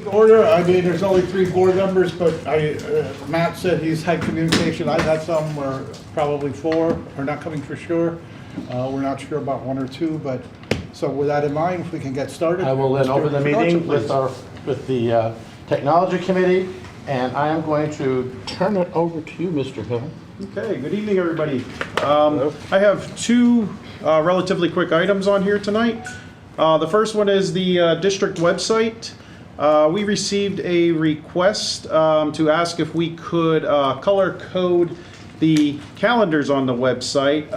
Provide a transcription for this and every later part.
Order, I mean, there's only 3 board members, but Matt said he's had communication. I've had some, or probably 4 are not coming for sure. We're not sure about 1 or 2, but, so with that in mind, if we can get started. I will then Mr. open the meeting Production, with the Technology Committee, and I am going to turn it over to you, Mr. Hill. Okay, good evening, everybody. I have 2 relatively quick items on here tonight. The first one is the district website. We received a request to ask if we could color code the calendars on the website.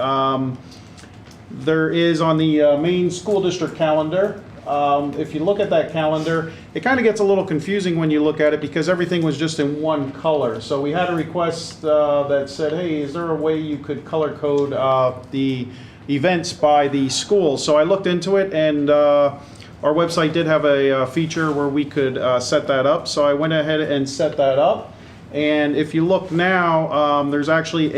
There is on the main school district calendar. If you look at that calendar, it kind of gets a little confusing when you look at it because everything was just in one color. So we had a request that said, hey, is there a way you could color code the events by the school? So I looked into it, and our website did have a feature where we could set that up. So I went ahead and set that up. And if you look now, there's actually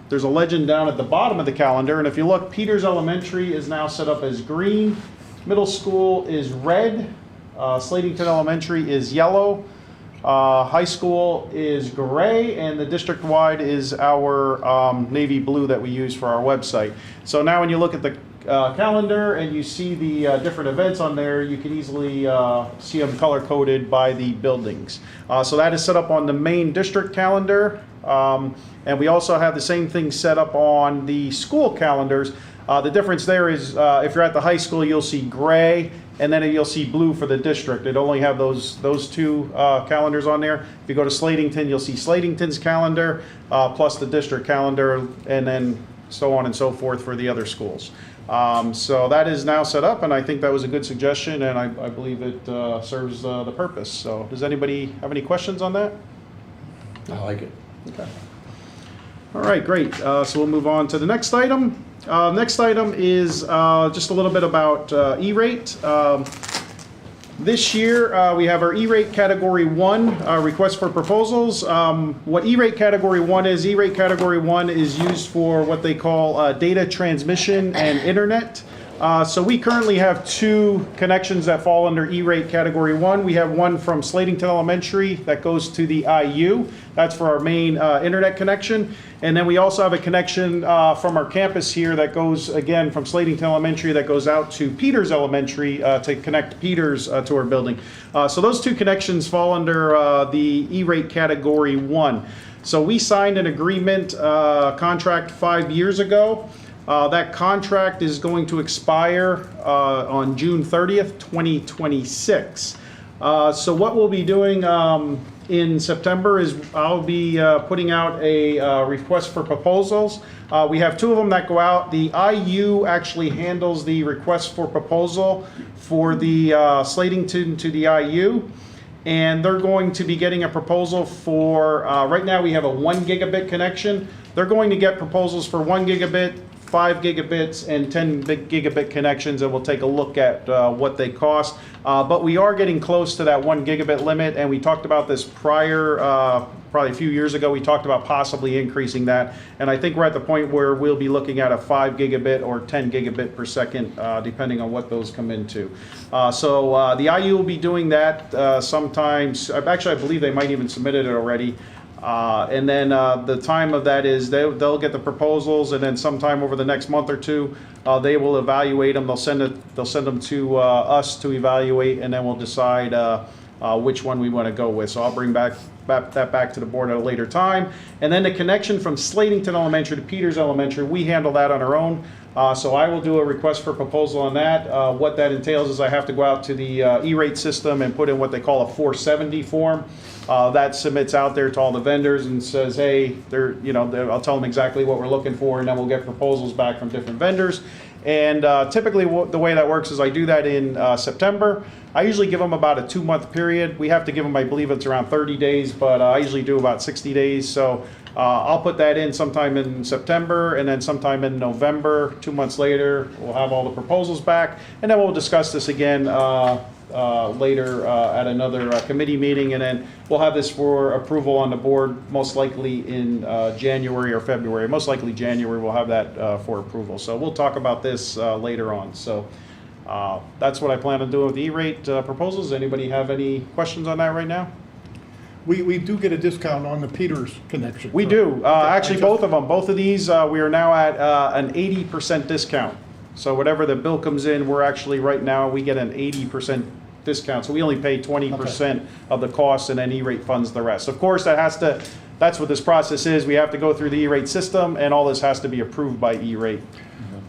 there's a legend down at the bottom of the calendar. And if you look, Peters Elementary is now set up as green. Middle school is red. Slatington Elementary is yellow. High school is gray, and the district-wide is our navy blue that we use for our website. So now when you look at the calendar and you see the different events on there, you can easily see them color-coded by the buildings. So that is set up on the main district calendar, and we also have the same thing set up on the school calendars. The difference there is if you're at the high school, you'll see gray, and then you'll see blue for the district. It only have those 2 calendars on there. If you go to Slatington, you'll see Slatington's calendar plus the district calendar, and then so on and so forth for the other schools. So that is now set up, and I think that was a good suggestion, and I believe it serves the purpose. So does anybody have any questions on that? I like it. Okay. All right, great. So we'll move on to the next item. Next item is just a little bit about E-rate. This year we have our E-rate Category 1 request for proposals. What E-rate Category 1 is, E-rate Category 1 is used for what they call data transmission and internet. So we currently have 2 connections that fall under E-rate Category 1. We have one from Slatington Elementary that goes to the IU. That's for our main internet connection. And then we also have a connection from our campus here that goes, again, from Slatington Elementary that goes out to Peters Elementary to connect Peters to our building. So those 2 connections fall under the E-rate Category 1. So we signed an agreement contract 5 years ago. That contract is going to expire on June 30th, 2026. So what we'll be doing in September is I'll be putting out a request for proposals. We have 2 of them that go out. The IU actually handles the request for proposal for the Slatington to the IU. And they're going to be getting a proposal for, right now we have a 1 gigabit connection. They're going to get proposals for 1 gigabit, 5 gigabits, and 10 gigabit connections, and we'll take a look at what they cost. But we are getting close to that 1 gigabit limit, and we talked about this prior, probably a few years ago. We talked about possibly increasing that, and I think we're at the point where we'll be looking at a 5 gigabit or 10 gigabit per second, depending on what those come into. So the IU will be doing that sometimes. Actually, I believe they might even submitted it already. And then the time of that is they'll get the proposals, and then sometime over the next month or 2, they will evaluate them. They'll send them to us to evaluate, and then we'll decide which one we want to go with. So I'll bring that back to the board at a later time. And then the connection from Slatington Elementary to Peters Elementary, we handle that on our own. So I will do a request for proposal on that. What that entails is I have to go out to the E-rate system and put in what they call a 470 form. That submits out there to all the vendors and says, hey, I'll tell them exactly what we're looking for, and then we'll get proposals back from different vendors. And typically the way that works is I do that in September. I usually give them about a 2-month period. We have to give them, I believe it's around 30 days, but I usually do about 60 days. So I'll put that in sometime in September, and then sometime in November, 2 months later, we'll have all the proposals back, and then we'll discuss this again later at another committee meeting, and then we'll have this for approval on the board most likely in January or February. Most likely January we'll have that for approval. So we'll talk about this later on. So That's what I plan on doing with the E-rate proposals. Anybody have any questions on that right now? We do get a discount on the Peters connection. We do. Actually, both of them. Both of these, we are now at an 80% discount. So whatever the bill comes in, we're actually, right now, we get an 80% discount. So we only pay 20% of the cost, and then E-rate funds the rest. Of course, that's what this process is. We have to go through the E-rate system, and all this has to be approved by E-rate.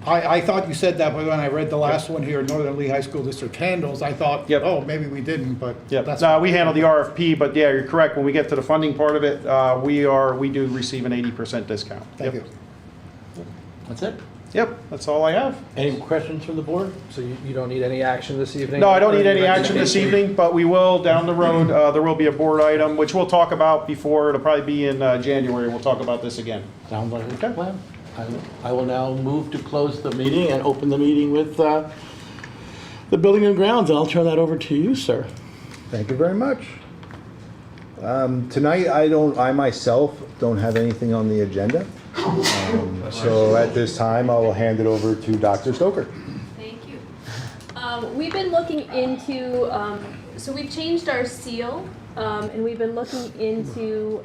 I thought you said that, but when I read the last one here, Northern Lehigh School District handles, I thought, Yep. oh, maybe we didn't, but Yep. that's. We handle the RFP, but yeah, you're correct. When we get to the funding part of it, we do receive an 80% discount. Thank Yep. you. That's it? Yep, that's all I have. Any questions from the board? So you don't need any action this evening? No, I don't need any action this evening, but we will down the road. There will be a board item, which we'll talk about before. It'll probably be in January. We'll talk about this again. Sounds like a Okay. good plan. I will now move to close the meeting and open the meeting with the Building and Grounds. And I'll turn that over to you, sir. Thank you very much. Tonight, I myself don't have anything on the agenda. So at this time, I will hand it over to Dr. Stoker. Thank you. We've been looking into, so we've changed our seal, and we've been looking into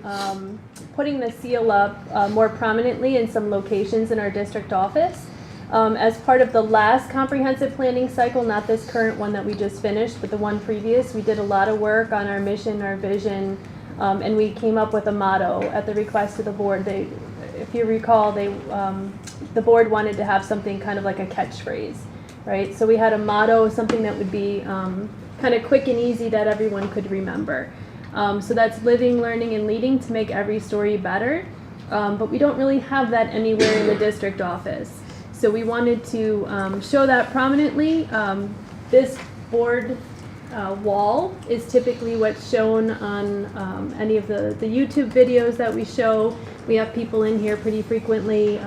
putting the seal up more prominently in some locations in our district office. As part of the last comprehensive planning cycle, not this current one that we just finished, but the one previous, we did a lot of work on our mission, our vision, and we came up with a motto at the request of the board. If you recall, the board wanted to have something kind of like a catchphrase, right? So we had a motto, something that would be kind of quick and easy that everyone could remember. So that's living, learning, and leading to make every story better. But we don't really have that anywhere in the district office. So we wanted to show that prominently. This board wall is typically what's shown on any of the YouTube videos that we show. We have people in here pretty frequently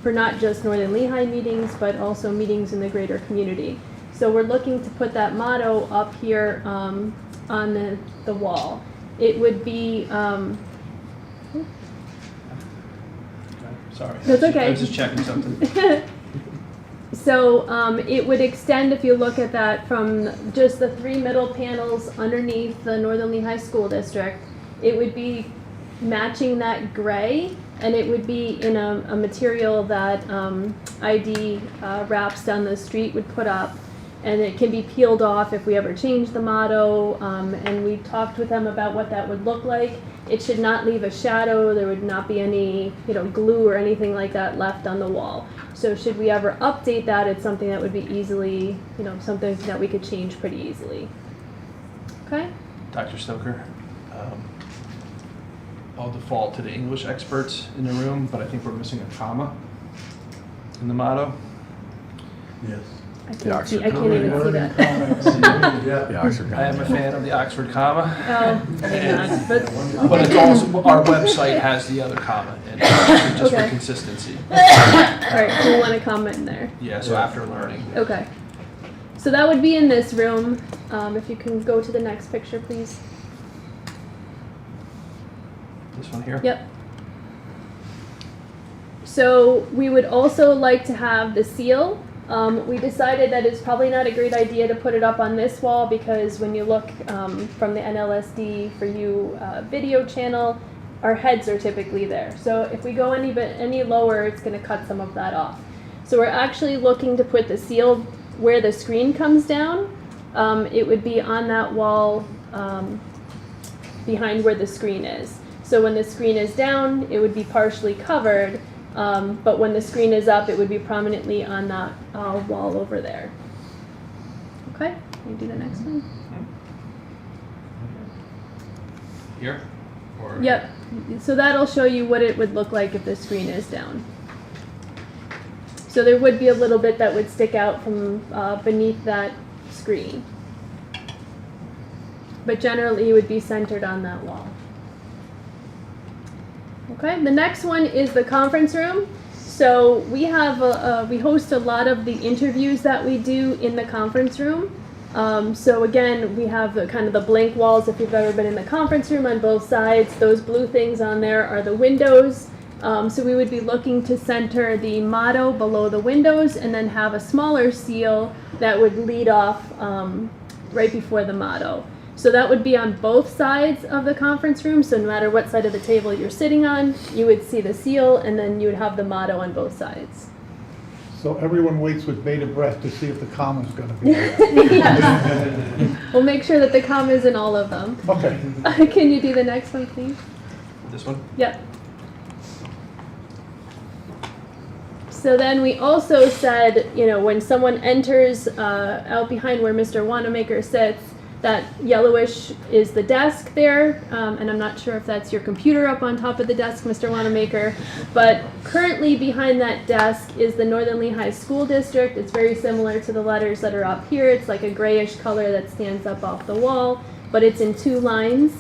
for not just Northern Lehigh meetings, but also meetings in the greater community. So we're looking to put that motto up here on the wall. It would be, Sorry. That's okay. I was just checking something. so it would extend, if you look at that, from just the three middle panels underneath the Northern Lehigh School District. It would be matching that gray, and it would be in a material that ID Wraps Down the Street would put up, and it can be peeled off if we ever change the motto, and we talked with them about what that would look like. It should not leave a shadow. There would not be any glue or anything like that left on the wall. So should we ever update that, it's something that would be easily, something that we could change pretty easily. Okay? Dr. Stoker, I'll default to the English experts in the room, but I think we're missing a comma in the motto. Yes. I can't even see that. I am a fan of the Oxford comma, Oh, maybe not, but but it's also, our website has the other comma in it, just for Okay. consistency. all right, we'll want to comment in there. Yeah, so after learning. Okay. So that would be in this room. If you can go to the next picture, please. This one here? Yep. So we would also like to have the seal. We decided that it's probably not a great idea to put it up on this wall because when you look from the NLSD for you video channel, our heads are typically there. So if we go any lower, it's going to cut some of that off. So we're actually looking to put the seal where the screen comes down. It would be on that wall behind where the screen is. So when the screen is down, it would be partially covered, but when the screen is up, it would be prominently on that wall over there. Okay, can you do the next one? Here? Or Yep, so that'll show you what it would look like if the screen is down. So there would be a little bit that would stick out from beneath that screen. But generally, it would be centered on that wall. Okay, the next one is the conference room. So we have we host a lot of the interviews that we do in the conference room. So again, we have kind of the blank walls. If you've ever been in the conference room on both sides, those blue things on there are the windows So we would be looking to center the motto below the windows and then have a smaller seal that would lead off right before the motto. So that would be on both sides of the conference room. So no matter what side of the table you're sitting on, you would see the seal and then you would have the motto on both sides. So everyone waits with bated breath to see if the comma's gonna be there. Yes. We'll make sure that the comma is in all of them. Okay. Can you do the next one, please? This one? Yep. So then we also said, you know, when someone enters out behind where Mr. Wanamaker sits, that yellowish is the desk there, and I'm not sure if that's your computer up on top of the desk, Mr. Wanamaker, but currently behind that desk is the Northern Lehigh School District. It's very similar to the letters that are up here. It's like a grayish color that stands up off the wall, but it's in 2 lines.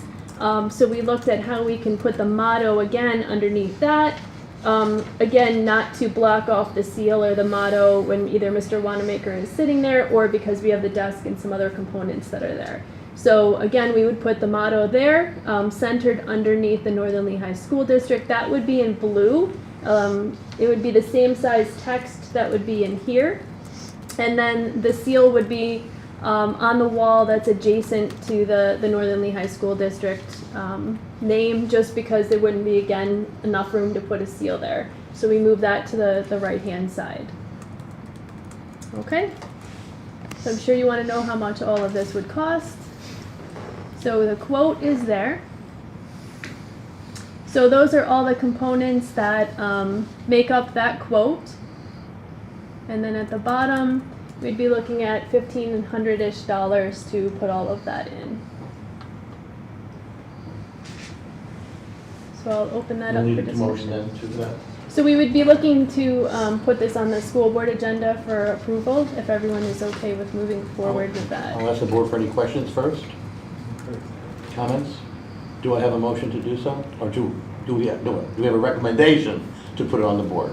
So we looked at how we can put the motto again underneath that. Again, not to block off the seal or the motto when either Mr. Wanamaker is sitting there or because we have the desk and some other components that are there. So again, we would put the motto there, centered underneath the Northern Lehigh School District. That would be in blue. It would be the same size text that would be in here. And then the seal would be on the wall that's adjacent to the Northern Lehigh School District name, just because there wouldn't be, again, enough room to put a seal there. So we move that to the right-hand side. Okay? So I'm sure you want to know how much all of this would cost. So the quote is there. So those are all the components that make up that quote. And then at the bottom, we'd be looking at $1,500-ish to put all of that in. So I'll open that up We'll for need a motion discussion. then to that. So we would be looking to put this on the school board agenda for approval, if everyone is okay with moving forward with that. I'll ask the board for any questions first. Comments? Do I have a motion to do so? Or do we have a recommendation to put it on the board?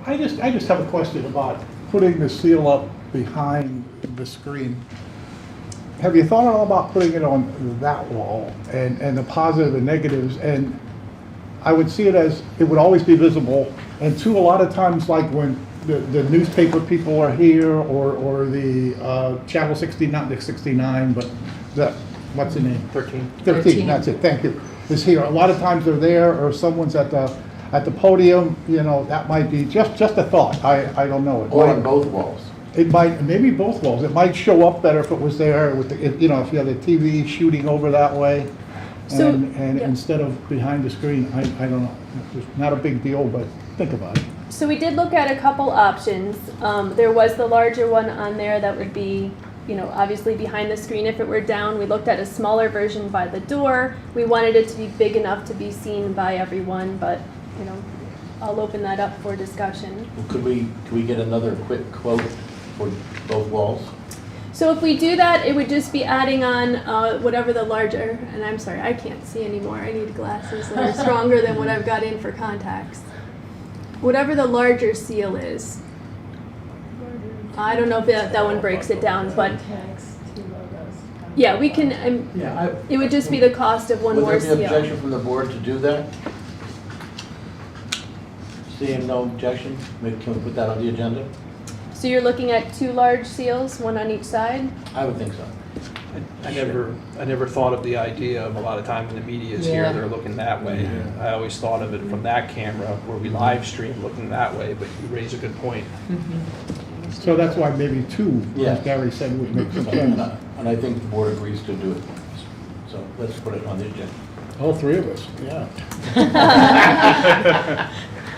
I just have a question about putting the seal up behind the screen. Have you thought at all about putting it on that wall and the positive and negatives? And I would see it as, it would always be visible. And 2, a lot of times, like when the newspaper people are here or the Channel 69, not the 69, but the, what's the name? 13, that's it, thank you, is here. A lot of times they're there, or someone's at the podium, you know, that might be just a thought. I don't know. Or on both walls? It might, maybe both walls. It might show up better if it was there with the, you know, if you had the TV shooting over that way. So, And yeah. instead of behind the screen, I don't know. It's not a big deal, but think about it. So we did look at a couple options. There was the larger one on there that would be, you know, obviously behind the screen if it were down. We looked at a smaller version by the door. We wanted it to be big enough to be seen by everyone, but, you know, I'll open that up for discussion. Could we get another quick quote for both walls? So if we do that, it would just be adding on whatever the larger, and I'm sorry, I can't see anymore. I need glasses that are stronger than what I've got in for contacts. Whatever the larger seal is. I don't know if that one breaks it down, but yeah, we can, it would just be the cost of one more Would there be seal. objection from the board to do that? Seeing no objection, can we put that on the agenda? So you're looking at 2 large seals, one on each side? I would think so. I never thought of the idea of a lot of times when the media is here, they're looking that way. I always thought of it from that camera where we live stream looking that way, but you raise a good point. So that's why maybe 2, Yeah. as Gary said, would make some And sense. I think the board agrees to do it. So let's put it on the agenda. All 3 of us, yeah.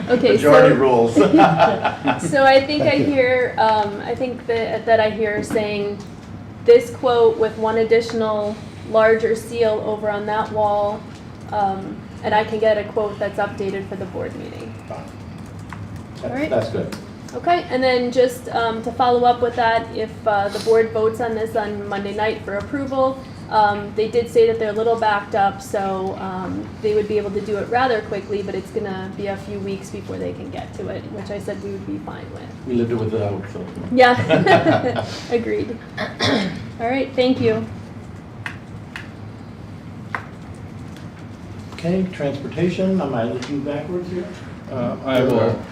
Okay, Majority so, rules. so I think I Thank you. hear, I think that I hear saying this quote with one additional larger seal over on that wall, and I can get a quote that's updated for the board meeting. All right. That's good. Okay, and then just to follow up with that, if the board votes on this on Monday night for approval, they did say that they're a little backed up, so they would be able to do it rather quickly, but it's gonna be a few weeks before they can get to it, which I said we would be fine with. We lived it without, so. Yeah, agreed. All right, thank you. Okay, transportation, am I looking backwards here? I will.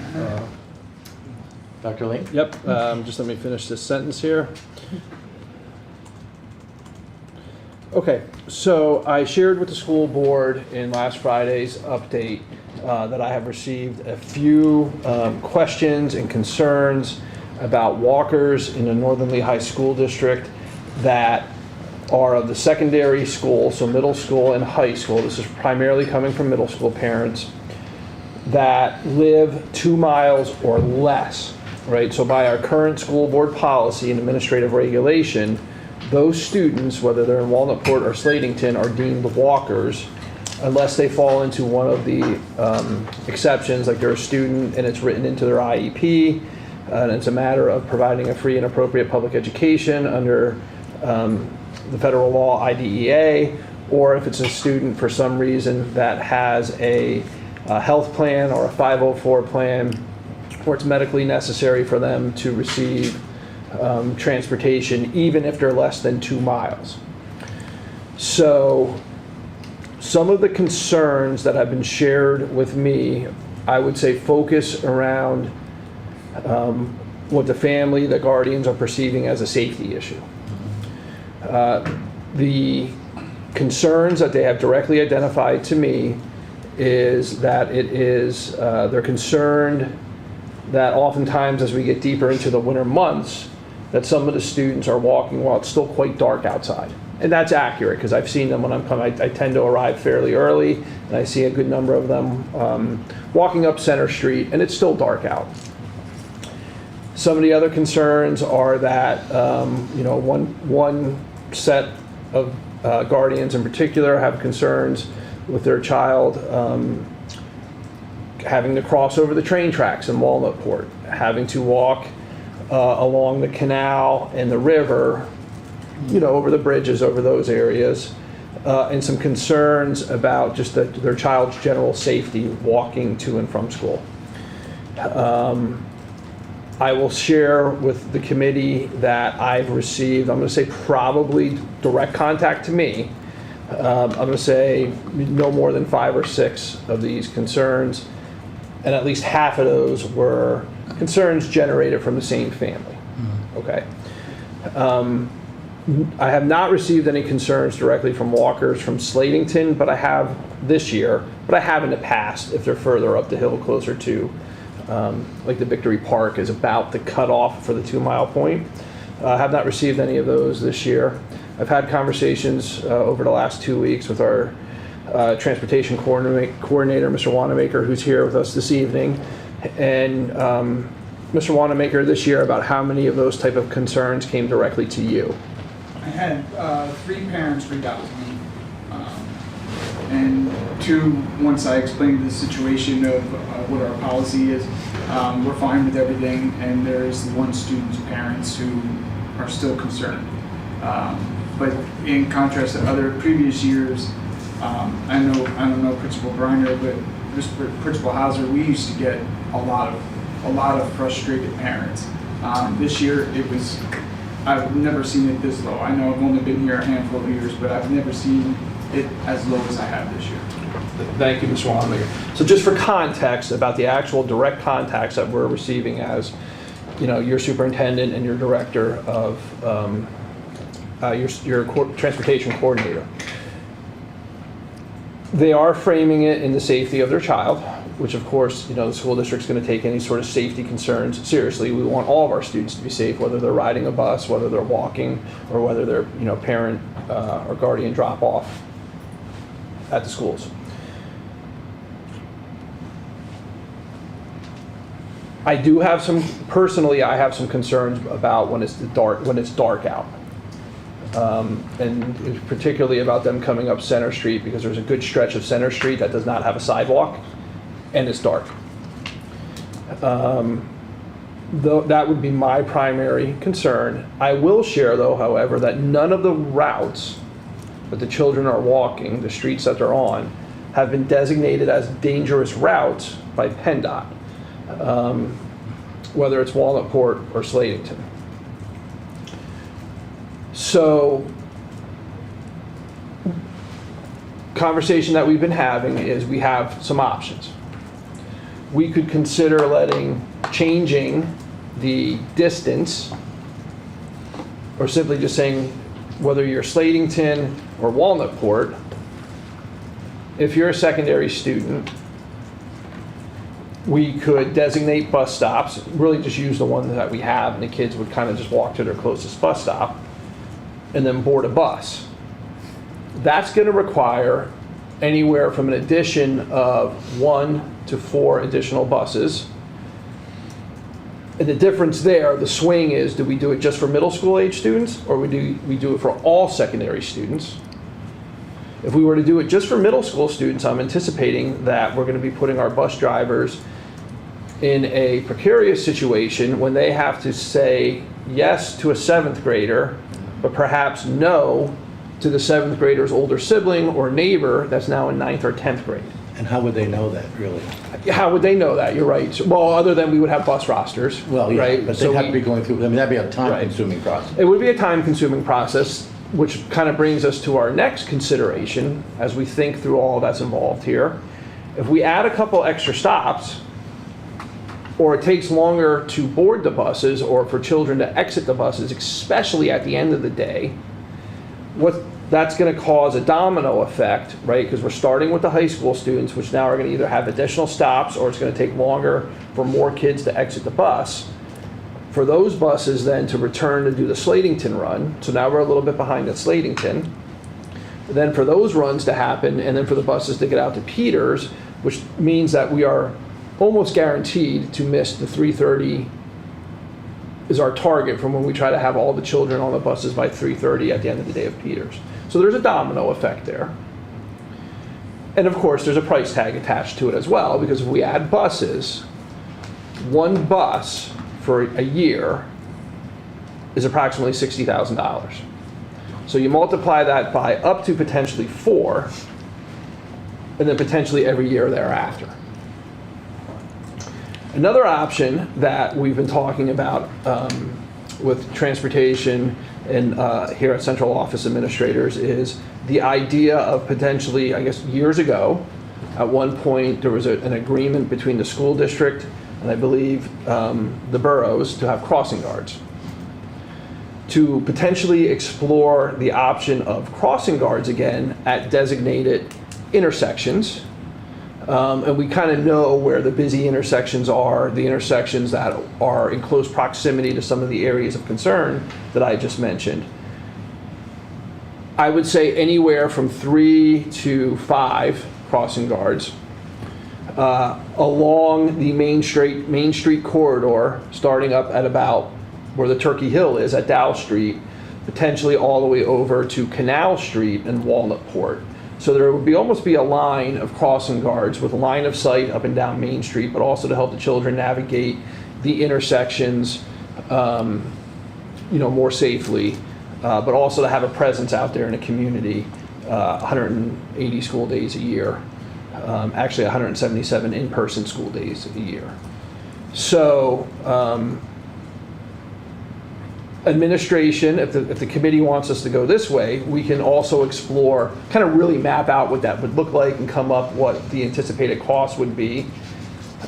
Dr. Lee? Yep, just let me finish this sentence here. Okay, so I shared with the school board in last Friday's update that I have received a few questions and concerns about walkers in the Northern Lehigh School District that are of the secondary school, so middle school and high school. This is primarily coming from middle school parents that live 2 miles or less, right? So by our current school board policy and administrative regulation, those students, whether they're in Walnutport or Slatington, are deemed walkers unless they fall into one of the exceptions, like they're a student and it's written into their IEP, and it's a matter of providing a free and appropriate public education under the federal law IDEA, or if it's a student for some reason that has a health plan or a 504 plan where it's medically necessary for them to receive transportation, even if they're less than 2 miles. So some of the concerns that have been shared with me, I would say focus around what the family, the guardians are perceiving as a safety issue. The concerns that they have directly identified to me is that they're concerned that oftentimes as we get deeper into the winter months, that some of the students are walking while it's still quite dark outside. And that's accurate, because I've seen them when I'm coming. I tend to arrive fairly early, and I see a good number of them walking up Center Street, and it's still dark out. Some of the other concerns are that, one set of guardians in particular have concerns with their child having to cross over the train tracks in Walnutport, having to walk along the canal and the river, over the bridges over those areas, and some concerns about just their child's general safety walking to and from school. I will share with the committee that I've received, I'm going to say probably direct contact to me. I'm going to say no more than 5 or 6 of these concerns, and at least half of those were concerns generated from the same family. Okay. I have not received any concerns directly from walkers from Slatington, but I have this year, but I have in the past if they're further up the hill, closer to like the Victory Park is about the cutoff for the 2 mile point. I have not received any of those this year. I've had conversations over the last 2 weeks with our transportation coordinator, Mr. Wanamaker, who's here with us this evening, and Mr. Wanamaker this year about how many of those type of concerns came directly to you. I had 3 parents reach out to me, and 2, once I explained the situation of what our policy is, we're fine with everything, and there's 1 student's parents who are still concerned. But in contrast to other previous years, I don't know Principal Briner, but Principal Hauser, we used to get a lot of frustrated parents. This year I've never seen it this low. I know I've only been here a handful of years, but I've never seen it as low as I have this year. Thank you, Mr. Wanamaker. So just for context about the actual direct contacts that we're receiving as, your superintendent and your director of your transportation coordinator. They are framing it in the safety of their child, which of course, the school district's going to take any sort of safety concerns seriously. We want all of our students to be safe, whether they're riding a bus, whether they're walking, or whether they're, parent or guardian drop off at the schools. I have some concerns about when it's dark out. And particularly about them coming up Center Street, because there's a good stretch of Center Street that does not have a sidewalk, and it's dark. That would be my primary concern. I will share, though, however, that none of the routes that the children are walking, the streets that they're on, have been designated as dangerous routes by PennDOT, whether it's Walnutport or Slatington. So conversation that we've been having is we have some options. We could consider changing the distance, or simply just saying whether you're Slatington or Walnutport, if you're a secondary student, we could designate bus stops, really just use the one that we have, and the kids would kind of just walk to their closest bus stop and then board a bus. That's going to require anywhere from an addition of 1 to 4 additional buses. And the difference there, the swing is, do we do it just for middle school age students, or we do it for all secondary students? If we were to do it just for middle school students, I'm anticipating that we're going to be putting our bus drivers in a precarious situation when they have to say yes to a 7th grader, but perhaps no to the 7th grader's older sibling or neighbor that's now in 9th or 10th grade. And how would they know that, really? How would they know that? You're right. So, well, other than we would have bus rosters. Well, yeah, right? but So they'd have to we- be going through, I mean, that'd be a time-consuming process. It would be a time-consuming process, which kind of brings us to our next consideration as we think through all that's involved here. If we add a couple extra stops, or it takes longer to board the buses or for children to exit the buses, especially at the end of the day, that's going to cause a domino effect, right? Because we're starting with the high school students, which now are going to either have additional stops, or it's going to take longer for more kids to exit the bus. For those buses then to return to do the Slatington run, so now we're a little bit behind at Slatington. Then for those runs to happen, and then for the buses to get out to Peters, which means that we are almost guaranteed to miss the 3:30 is our target from when we try to have all the children on the buses by 3:30 at the end of the day of Peters. So there's a domino effect there. And of course, there's a price tag attached to it as well, because if we add buses, one bus for a year is approximately $60,000. So you multiply that by up to potentially 4, and then potentially every year thereafter. Another option that we've been talking about with transportation and here at Central Office Administrators is the idea of potentially, I guess years ago, at one point there was an agreement between the school district and I believe the boroughs to have crossing guards. To potentially explore the option of crossing guards again at designated intersections. And we kind of know where the busy intersections are, the intersections that are in close proximity to some of the areas of concern that I just mentioned. I would say anywhere from 3 to 5 crossing guards along the Main Street corridor, starting up at about where the Turkey Hill is at Dow Street, potentially all the way over to Canal Street and Walnutport. So there would almost be a line of crossing guards with a line of sight up and down Main Street, but also to help the children navigate the intersections, more safely, but also to have a presence out there in the community, 180 school days a year, actually 177 in-person school days a year. So administration, if the committee wants us to go this way, we can also explore, kind of really map out what that would look like and come up what the anticipated cost would be.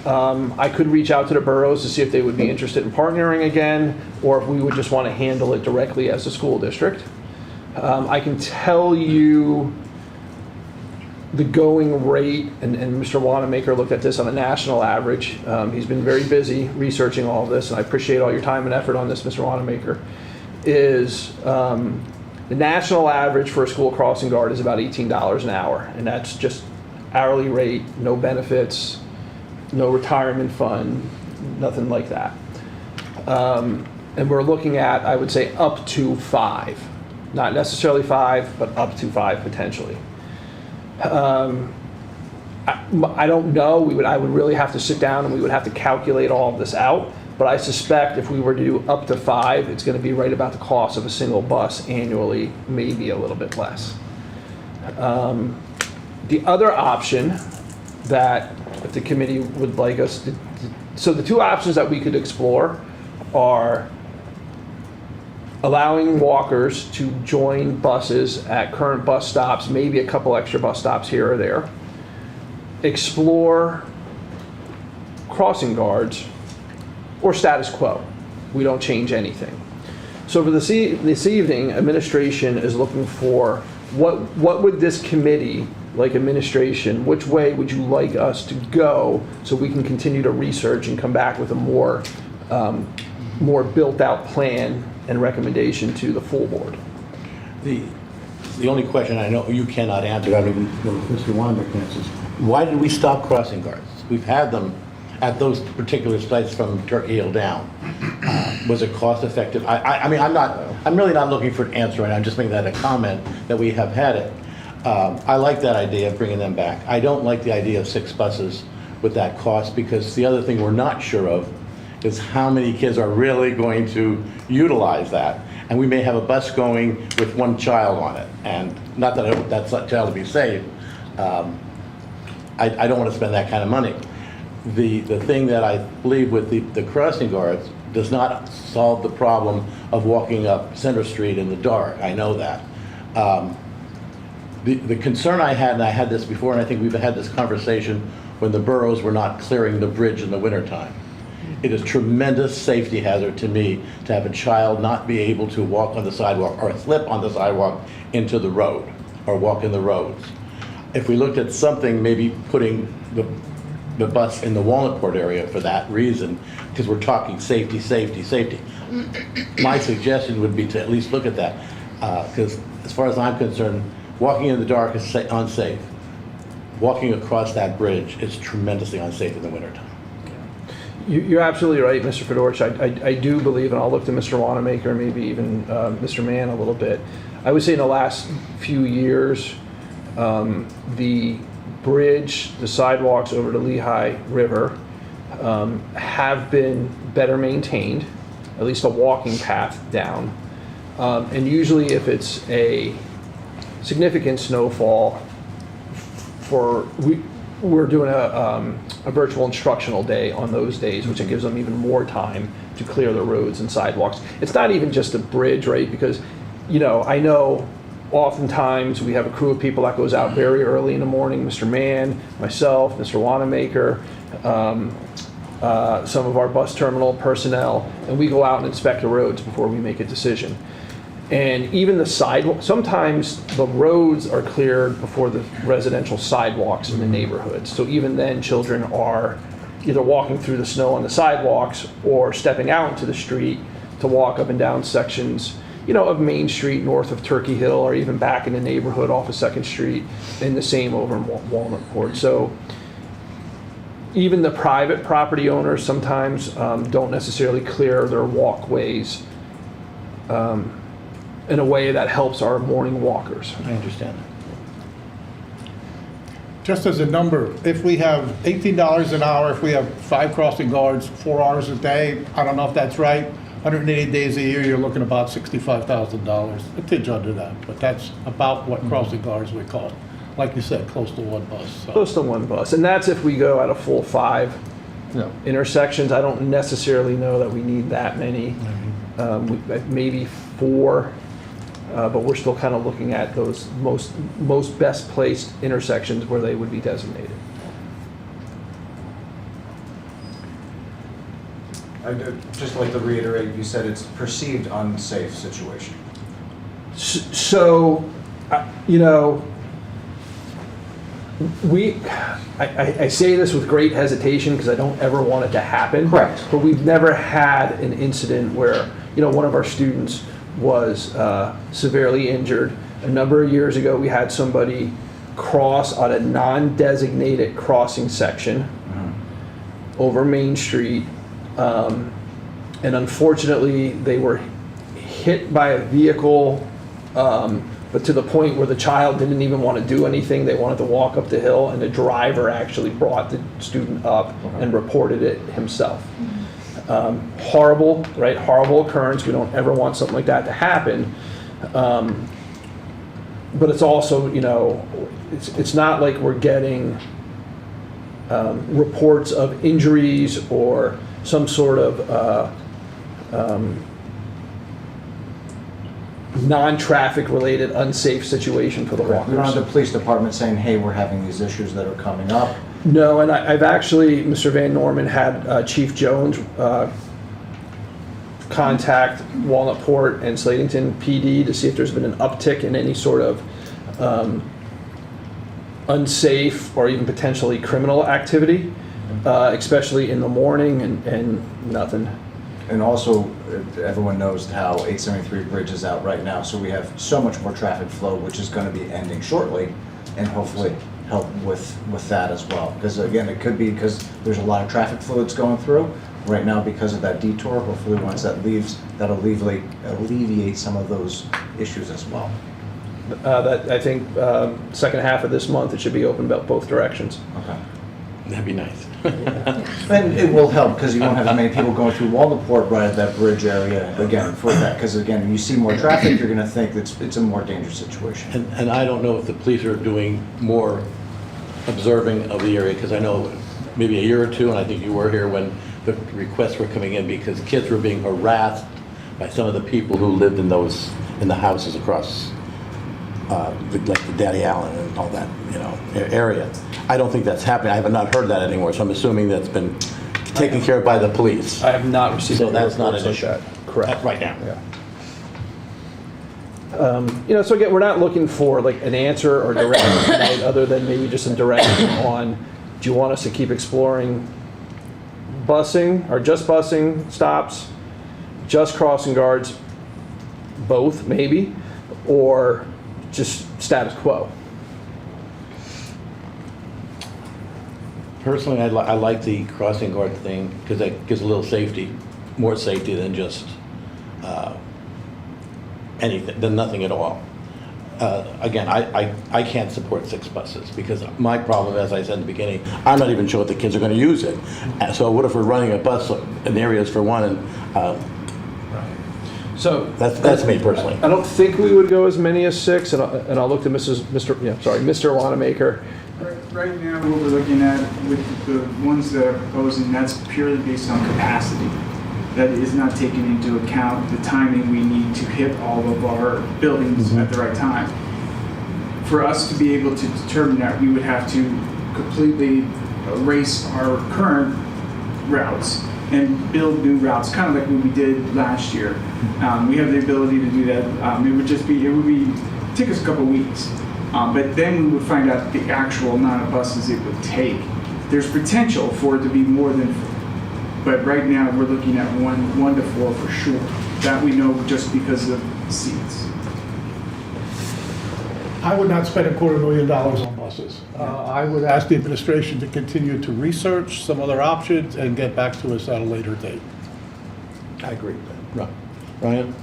I could reach out to the boroughs to see if they would be interested in partnering again, or if we would just want to handle it directly as a school district. I can tell you the going rate, and Mr. Wanamaker looked at this on a national average. He's been very busy researching all of this, and I appreciate all your time and effort on this, Mr. Wanamaker, is the national average for a school crossing guard is about $18 an hour, and that's just hourly rate, no benefits, no retirement fund, nothing like that. And we're looking at, I would say, up to 5. Not necessarily 5, but up to 5 potentially. I don't know. I would really have to sit down and we would have to calculate all of this out. But I suspect if we were to do up to 5, it's going to be right about the cost of a single bus annually, maybe a little bit less. The other option that if the committee would like us to, so the two options that we could explore are allowing walkers to join buses at current bus stops, maybe a couple extra bus stops here or there, explore crossing guards, or status quo. We don't change anything. So for this evening, administration is looking for what would this committee, like administration, which way would you like us to go so we can continue to research and come back with a more built out plan and recommendation to the full board? The only question I know you cannot answer, I mean, Mr. Wanamaker answers, why did we stop crossing guards? We've had them at those particular sites from Turkey Hill down. Was it cost effective? I mean, I'm really not looking for an answer right now. I'm just making that a comment that we have had it. I like that idea of bringing them back. I don't like the idea of 6 buses with that cost, because the other thing we're not sure of is how many kids are really going to utilize that. And we may have a bus going with 1 child on it. And not that I hope that child to be saved. I don't want to spend that kind of money. The thing that I believe with the crossing guards does not solve the problem of walking up Center Street in the dark. I know that. The concern I had, and I had this before, and I think we've had this conversation when the boroughs were not clearing the bridge in the wintertime. It is tremendous safety hazard to me to have a child not be able to walk on the sidewalk or slip on the sidewalk into the road or walk in the roads. If we looked at something, maybe putting the bus in the Walnut Court area for that reason, because we're talking safety, safety, safety. My suggestion would be to at least look at that, because as far as I'm concerned, walking in the dark is unsafe. Walking across that bridge is tremendously unsafe in the wintertime. You're absolutely right, Mr. Fedorich. I do believe, and I'll look to Mr. Wanamaker, maybe even Mr. Mann a little bit. I would say in the last few years, the bridge, the sidewalks over the Lehigh River have been better maintained, at least a walking path down. And usually if it's a significant snowfall, we're doing a virtual instructional day on those days, which it gives them even more time to clear the roads and sidewalks. It's not even just a bridge, right? Because, I know oftentimes we have a crew of people that goes out very early in the morning, Mr. Mann, myself, Mr. Wanamaker, some of our bus terminal personnel, and we go out and inspect the roads before we make a decision. And even the sidewalk, sometimes the roads are cleared before the residential sidewalks in the neighborhoods. So even then, children are either walking through the snow on the sidewalks or stepping out into the street to walk up and down sections, of Main Street north of Turkey Hill, or even back in the neighborhood off of 2nd Street, and the same over in Walnut Court. So even the private property owners sometimes don't necessarily clear their walkways in a way that helps our morning walkers. I understand that. Just as a number, if we have $18 an hour, if we have 5 crossing guards, 4 hours a day, I don't know if that's right, 180 days a year, you're looking about $65,000, a tinge under that, but that's about what crossing guards we call. Like you said, close to 1 bus. So. Close to 1 bus, and that's if we go at a full 5 intersections. I don't necessarily know that we need that many, maybe 4. But we're still kind of looking at those most best placed intersections where they would be designated. I'd just like to reiterate, you said it's perceived unsafe situation. So, I say this with great hesitation because I don't ever want it to happen. Correct. But we've never had an incident where, one of our students was severely injured. A number of years ago, we had somebody cross on a non-designated crossing section over Main Street, and unfortunately, they were hit by a vehicle, but to the point where the child didn't even want to do anything. They wanted to walk up the hill, and the driver actually brought the student up and reported it himself. Horrible, right? Horrible occurrence. We don't ever want something like that to happen. But it's also, it's not like we're getting reports of injuries or some sort of non-traffic related unsafe situation for the We don't have walkers. the police department saying, hey, we're having these issues that are coming up. No, and I've actually, Mr. Van Norman had Chief Jones contact Walnut Port and Slatington PD to see if there's been an uptick in any sort of unsafe or even potentially criminal activity, especially in the morning, and nothing. And also, everyone knows how 873 Bridge is out right now, so we have so much more traffic flow, which is going to be ending shortly, and hopefully help with that as well. Because again, it could be because there's a lot of traffic flow that's going through right now because of that detour. Hopefully, once that leaves, that'll alleviate some of those issues as well. That I think second half of this month it should be open about both directions. Okay. That'd be nice. And it will help because you won't have as many people going through Walnut Port right at that bridge area again for that. Because again, you see more traffic, you're going to think it's a more dangerous situation. And I don't know if the police are doing more observing of the area, because I know maybe a year or two, and I think you were here when the requests were coming in because kids were being harassed by some of the people who lived in the houses across, like the Daddy Allen and all that, area. I don't think that's happening. I have not heard that anymore, so I'm assuming that's been taken care of by the police. I have not received So any that's not reports an like issue. that. Correct. Right now. Yeah. So again, we're not looking for like an answer or direction tonight, other than maybe just some direction on, do you want us to keep exploring busing or just busing stops, just crossing guards, both maybe, or just status quo? Personally, I like the crossing guard thing because that gives a little safety, more safety than just anything, than nothing at all. Again, I can't support 6 buses because my problem, as I said in the beginning, I'm not even sure if the kids are going to use it. So what if we're running a bus in areas for one, and So that's me personally. I don't think we would go as many as 6, and I'll look to Mr. Wanamaker. Right now, what we're looking at with the ones that are proposing, that's purely based on capacity. That is not taking into account the timing we need to hit all of our buildings at the right time. For us to be able to determine that, we would have to completely erase our current routes and build new routes, kind of like what we did last year. We have the ability to do that. It would take us a couple weeks. But then we would find out the actual amount of buses it would take. There's potential for it to be more than 4, but right now we're looking at 1 to 4 for sure. That we know just because of seats. I would not spend $250,000 on buses. I would ask the administration to continue to research some other options and get back to us at a later date. I agree with that. Ryan?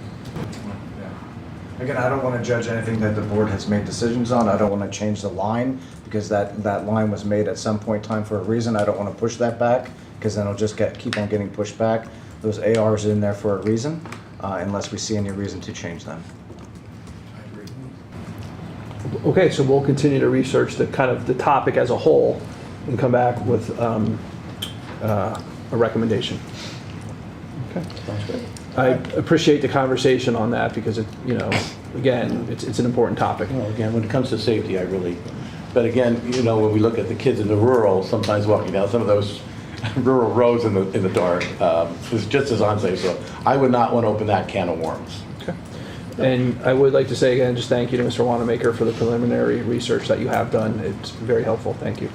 Again, I don't want to judge anything that the board has made decisions on. I don't want to change the line because that line was made at some point in time for a reason. I don't want to push that back because then it'll just keep on getting pushed back. Those ARs are in there for a reason, unless we see any reason to change them. Okay, so we'll continue to research the topic as a whole and come back with a recommendation. Okay. Sounds good. I appreciate the conversation on that because again, it's an important topic. Well, again, when it comes to safety, but again, when we look at the kids in the rural, sometimes walking down some of those rural roads in the dark is just as unsafe. So I would not want to open that can of worms. Okay. And I would like to say again, just thank you to Mr. Wanamaker for the preliminary research that you have done. It's very helpful. Thank you.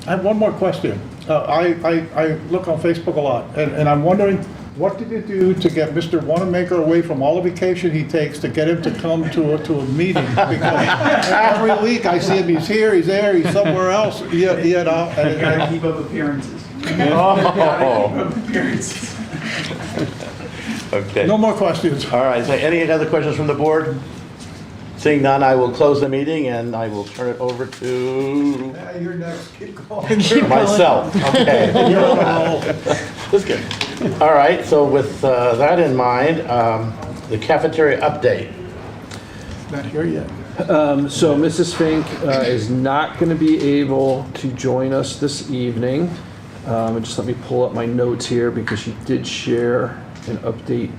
I have one more question. I look on Facebook a lot, and I'm wondering, what did you do to get Mr. Wanamaker away from all the vacation he takes to get him to come to a meeting? Because every week I see him, he's here, he's there, he's somewhere else, Gotta keep up appearances. Appearances. Okay. No more questions. All right, so any other questions from the board? Seeing none, I will close the meeting and I will turn it over to You're next, keep going. myself. Okay. That's good. All right, so with that in mind, the cafeteria update. Not here yet. So Mrs. Fink is not going to be able to join us this evening. Just let me pull up my notes here because she did share an update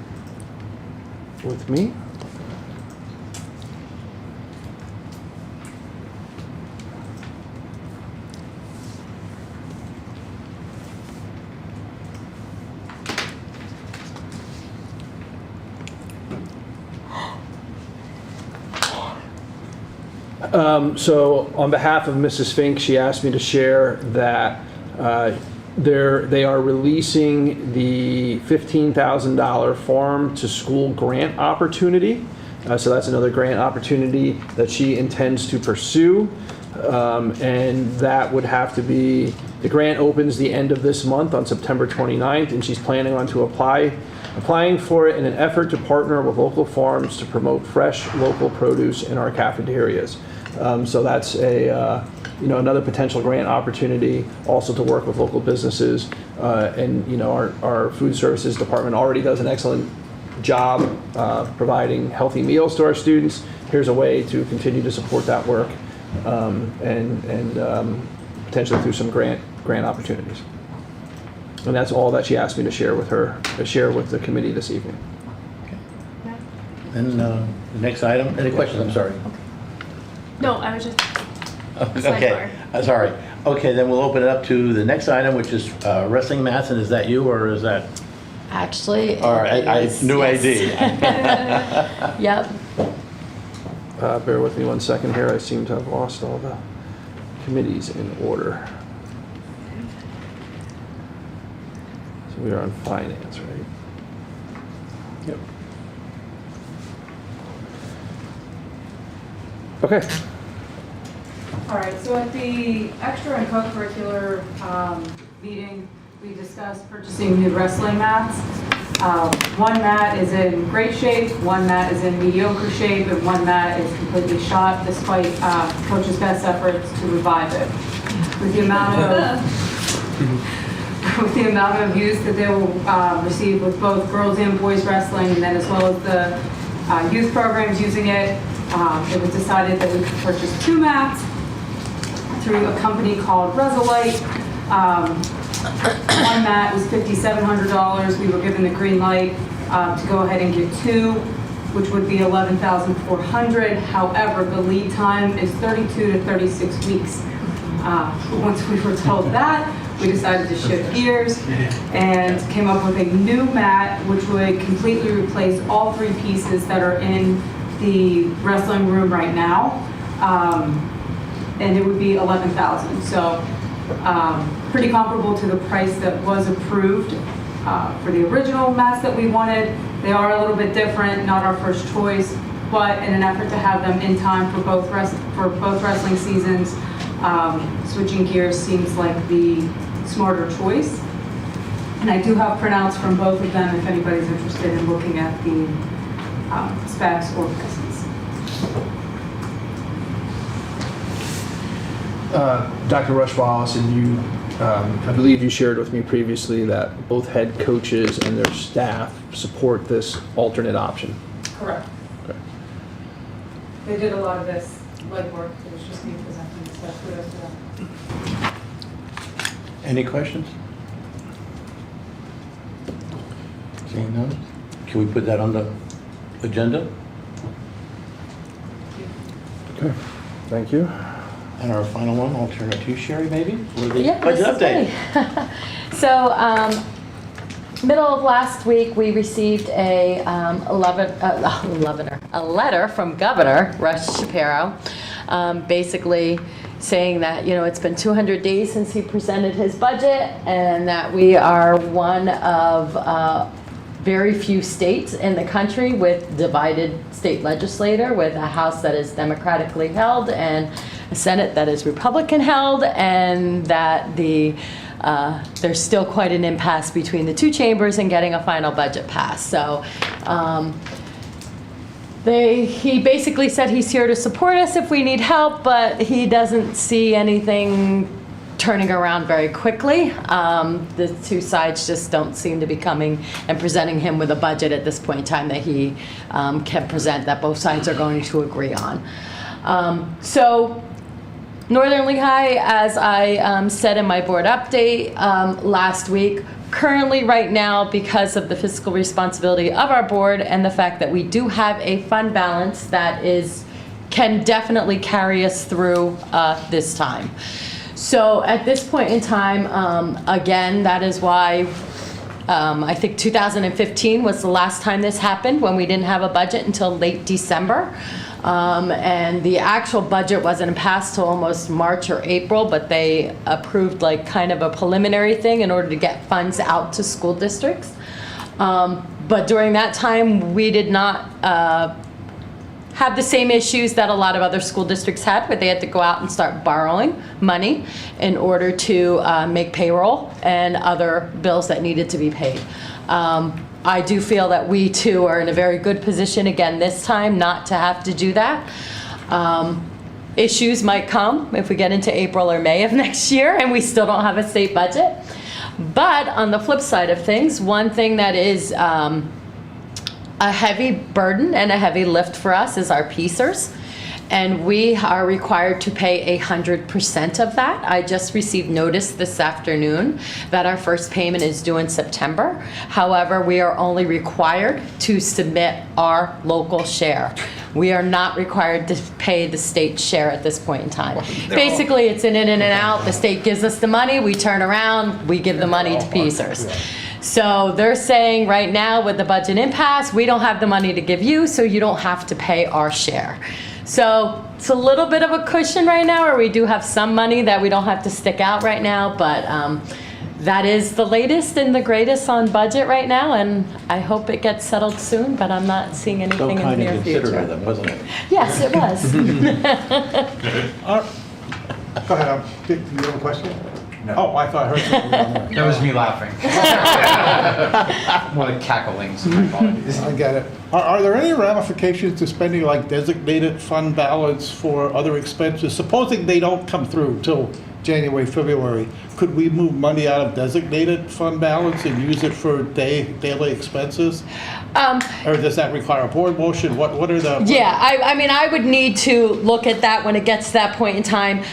with me. So on behalf of Mrs. Fink, she asked me to share that they are releasing the $15,000 farm to school grant opportunity. So that's another grant opportunity that she intends to pursue. And that would have to be, the grant opens the end of this month on September 29th, and she's planning on applying for it in an effort to partner with local farms to promote fresh local produce in our cafeterias. So that's another potential grant opportunity, also to work with local businesses. And our food services department already does an excellent job providing healthy meals to our students. Here's a way to continue to support that work, and potentially through some grant opportunities. And that's all that she asked me to share with the committee this evening. Then the next item, any questions? I'm sorry. No, I was just, Okay, sorry. Okay, then we'll open it up to the next item, which is wrestling mats, and is that you, or is that? Actually, All right, new ID. Yep. Bear with me one second here. I seem to have lost all the committees in order. So we are on finance, right? Yep. Okay. All right, so at the extra and co-curricular meeting, we discussed purchasing new wrestling mats. One mat is in great shape, one mat is in mediocre shape, and one mat is completely shot despite coach's best efforts to revive it. With the amount of use that they will receive with both girls and boys wrestling, and then as well as the youth programs using it, it was decided that we could purchase two mats through a company called Resolite. One mat was $5,700. We were given the green light to go ahead and get two, which would be $11,400. However, the lead time is 32 to 36 weeks. Once we were told that, we decided to shift gears and came up with a new mat, which would completely replace all three pieces that are in the wrestling room right now. And it would be $11,000. So pretty comparable to the price that was approved for the original mats that we wanted. They are a little bit different, not our first choice, but in an effort to have them in time for both wrestling seasons, switching gears seems like the smarter choice. And I do have printouts from both of them if anybody's interested in looking at the specs or prices. Dr. Rush Wallace, and you, I believe you shared with me previously that both head coaches and their staff support this alternate option. Correct. Okay. They did a lot of this legwork. It was just me presenting the stuff. Kudos to them. Any questions? Seeing none? Can we put that on the agenda? Okay, thank you. And our final one, I'll turn it to you, Sherry, maybe? For the Yeah, budget this is update. funny. So, middle of last week, we received a letter from Governor Rush Shapiro, basically saying that, it's been 200 days since he presented his budget, and that we are one of very few states in the country with divided state legislature, with a House that is democratically held and a Senate that is Republican held, and that there's still quite an impasse between the two chambers in getting a final budget passed. So he basically said he's here to support us if we need help, but he doesn't see anything turning around very quickly. The two sides just don't seem to be coming and presenting him with a budget at this point in time that he can present, that both sides are going to agree on. So Northern Lehigh, as I said in my board update last week, currently right now, because of the fiscal responsibility of our board and the fact that we do have a fund balance that can definitely carry us through this time. So at this point in time, again, that is why I think 2015 was the last time this happened, when we didn't have a budget until late December. And the actual budget wasn't passed till almost March or April, but they approved like kind of a preliminary thing in order to get funds out to school districts. But during that time, we did not have the same issues that a lot of other school districts had, where they had to go out and start borrowing money in order to make payroll and other bills that needed to be paid. I do feel that we too are in a very good position again this time not to have to do that. Issues might come if we get into April or May of next year and we still don't have a state budget. But on the flip side of things, one thing that is a heavy burden and a heavy lift for us is our PSERs. And we are required to pay 100% of that. I just received notice this afternoon that our first payment is due in September. However, we are only required to submit our local share. We are not required to pay the state share at this point in time. Basically, it's an in and an out. The state gives us the money, we turn around, we give the money to PSERs. So they're saying right now with the budget impasse, we don't have the money to give you, so you don't have to pay our share. So it's a little bit of a cushion right now, where we do have some money that we don't have to stick out right now, but that is the latest and the greatest on budget right now, and I hope it gets settled soon, but I'm not seeing So anything in the kind near and considerate of future. them, wasn't it? Yes, it was. Go ahead, do you have a question? No. Oh, I thought I heard something on there. That was me laughing. More like cackling, so my apologies. I get it. Are there any ramifications to spending like designated fund balance for other expenses? Supposing they don't come through till January, February, could we move money out of designated fund balance and use it for daily expenses? Or does that require a board motion? What are the? Yeah, I mean, I would need to look at that when it gets to that point in time.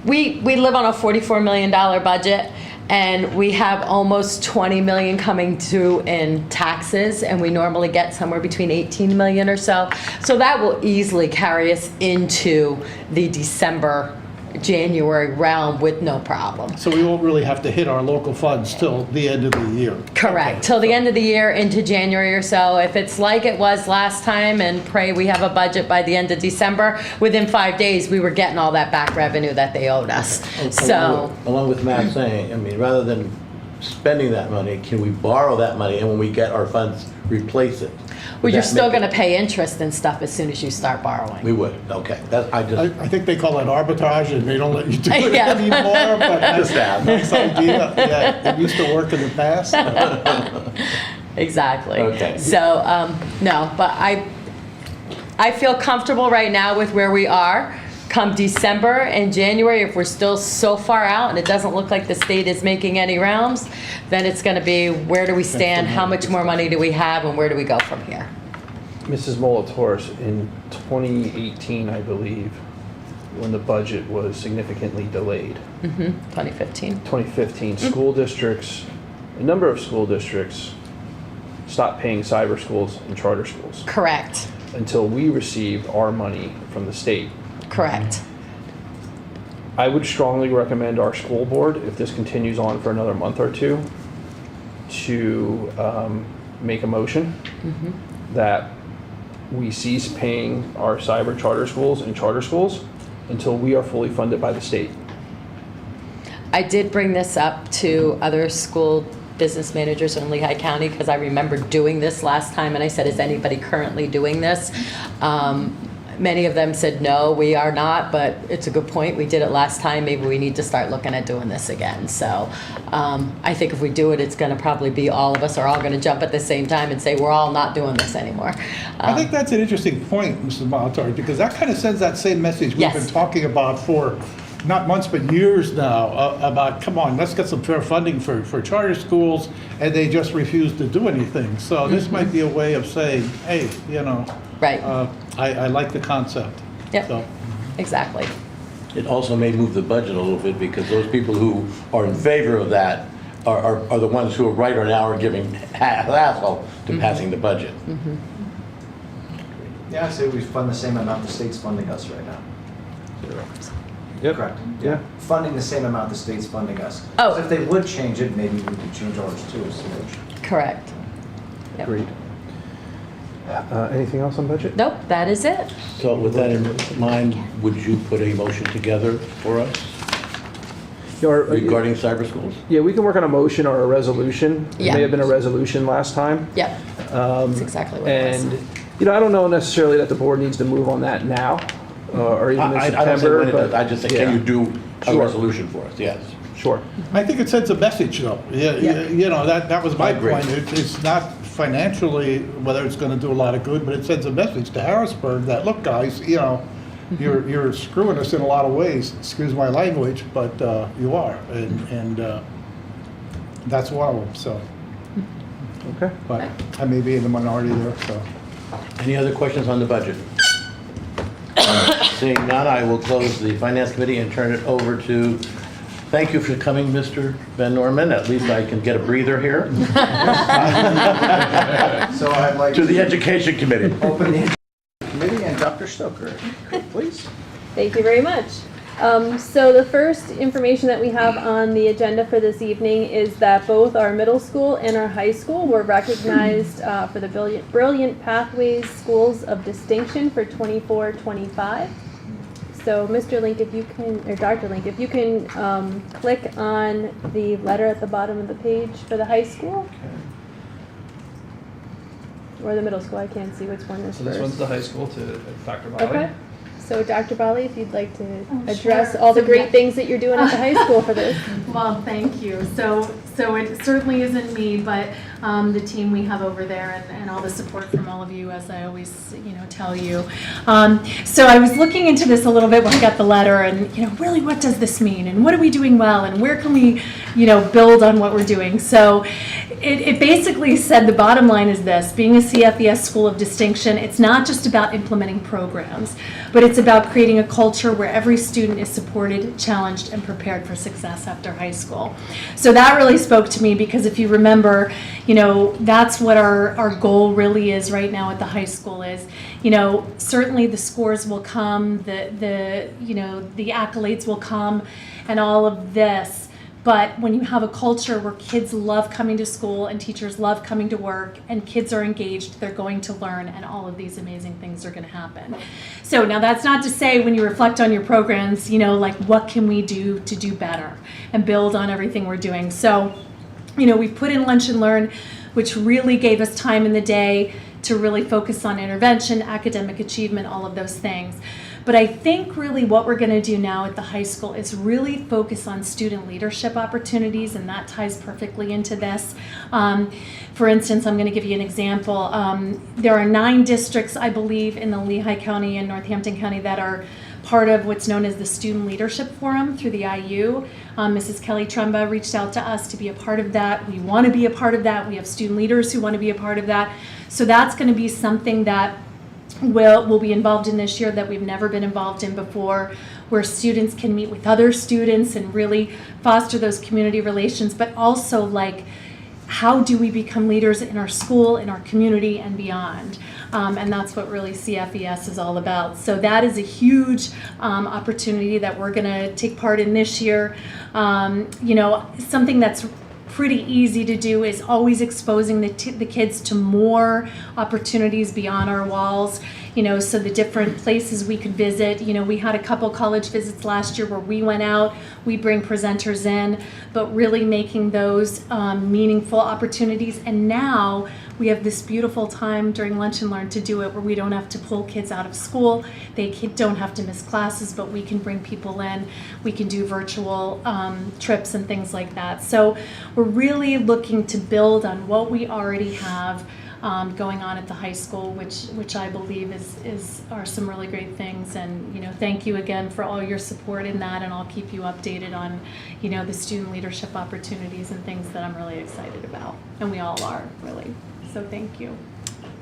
We live on a $44 million budget, and we have almost 20 million coming due in taxes, and we normally get somewhere between 18 million or so. So that will easily carry us into the December, January realm with no problem. So we won't really have to hit our local funds till the end of the year? Correct, till the end of the year into January or so. If it's like it was last time, and pray we have a budget by the end of December, within 5 days, we were getting all that back revenue that they owed us. So, Along with Matt saying, I mean, rather than spending that money, can we borrow that money and when we get our funds, replace it? well, Would you're that still make it- gonna pay interest and stuff as soon as you start borrowing. We would, okay. That, I just, I think they call it arbitrage, and they don't let you do it Yeah. anymore, but that's Just that. nice idea. Yeah, it used to work in the past. Exactly. Okay. So, no, but I feel comfortable right now with where we are. Come December and January, if we're still so far out and it doesn't look like the state is making any rounds, then it's gonna be, where do we stand, how much more money do we have, and where do we go from here? Mrs. Molitors, in 2018, I believe, when the budget was significantly delayed, 2015. 2015, school districts, a number of school districts stopped paying cyber schools and charter schools Correct, until we received our money from the state. correct. I would strongly recommend our school board, if this continues on for another month or two, to make a motion that we cease paying our cyber charter schools and charter schools until we are fully funded by the state. I did bring this up to other school business managers in Lehigh County, because I remember doing this last time, and I said, is anybody currently doing this? Many of them said, no, we are not, but it's a good point. We did it last time. Maybe we need to start looking at doing this again. So I think if we do it, it's going to probably be all of us are all going to jump at the same time and say, we're all not doing this anymore. I think that's an interesting point, Mrs. Molitor, because that kind of sends that same message we've Yes. been talking about for not months, but years now, about, come on, let's get some fair funding for charter schools, and they just refuse to do anything. So this might be a way of saying, hey, you know, Right. I like the concept. Yep. So, Exactly. it also may move the budget a little bit because those people who are in favor of that are the ones who are right now are giving asshole to passing the budget. Yeah, I say we fund the same amount the state's funding us right now. Yep. Correct. Yeah. Funding the same amount the state's funding us. Oh. So if they would change it, maybe we could change ours too, a smidge. Correct. Yep. Agreed. Anything else on budget? Nope, that is it. So with that in mind, would you put a motion together for us regarding cyber schools? Yeah, we can work on a motion or a resolution. It Yeah. may have been a resolution last time. Yep, that's exactly what it was. And, I don't know necessarily that the board needs to move on that now, or even in I don't say September. when it does. but I just say, yeah, can you do a Sure. resolution for us? Yes. Sure. I think it sends a message, though. Yeah. That was my I agree. point. It's not financially whether it's going to do a lot of good, but it sends a message to Harrisburg that, look, guys, you're screwing us in a lot of ways. Excuse my language, but you are, and that's one of them. So, Okay. but I may be in the minority there. So, Any other questions on the budget? Seeing none, I will close the Finance Committee and turn it over to, thank you for coming, Mr. Van Norman. At least I can get a breather here. So I'd like To the Education Committee. open the committee and Dr. Stoker, please. Thank you very much. So the first information that we have on the agenda for this evening is that both our middle school and our high school were recognized for the Brilliant Pathways Schools of Distinction for 24-25. So Mr. Link, if you can, or Dr. Link, if you can click on the letter at the bottom of the page for the high school. Or the middle school, I can't see which one is So first. this one's the high school to Dr. Bali. Okay. So Dr. Bali, if you'd like to address sure. all the So, great yeah. things that you're doing at the high school for this. Well, thank you. So it certainly isn't me, but the team we have over there and all the support from all of you, as I always, tell you. So I was looking into this a little bit when I got the letter and, really what does this mean? And what are we doing well? And where can we, build on what we're doing? So it basically said the bottom line is this: being a CFES School of Distinction, it's not just about implementing programs, but it's about creating a culture where every student is supported, challenged, and prepared for success after high school. So that really spoke to me because if you remember, that's what our goal really is right now at the high school is, certainly the scores will come, the accolades will come and all of this. But when you have a culture where kids love coming to school and teachers love coming to work and kids are engaged, they're going to learn and all of these amazing things are going to happen. So now that's not to say when you reflect on your programs, what can we do to do better and build on everything we're doing. So, we put in Lunch and Learn, which really gave us time in the day to really focus on intervention, academic achievement, all of those things. But I think really what we're going to do now at the high school is really focus on student leadership opportunities, and that ties perfectly into this. For instance, I'm going to give you an example. There are 9 districts, I believe, in the Lehigh County and Northampton County that are part of what's known as the Student Leadership Forum through the IU. Mrs. Kelly Trumba reached out to us to be a part of that. We want to be a part of that. We have student leaders who want to be a part of that. So that's going to be something that we'll be involved in this year that we've never been involved in before, where students can meet with other students and really foster those community relations, but also how do we become leaders in our school, in our community, and beyond? And that's what really CFES is all about. So that is a huge opportunity that we're going to take part in this year. Something that's pretty easy to do is always exposing the kids to more opportunities beyond our walls, so the different places we could visit. We had a couple college visits last year where we went out, we bring presenters in, but really making those meaningful opportunities. And now we have this beautiful time during Lunch and Learn to do it where we don't have to pull kids out of school. They don't have to miss classes, but we can bring people in. We can do virtual trips and things like that. So we're really looking to build on what we already have going on at the high school, which I believe are some really great things. And thank you again for all your support in that, and I'll keep you updated on the student leadership opportunities and things that I'm really excited about, and we all are really. So thank you.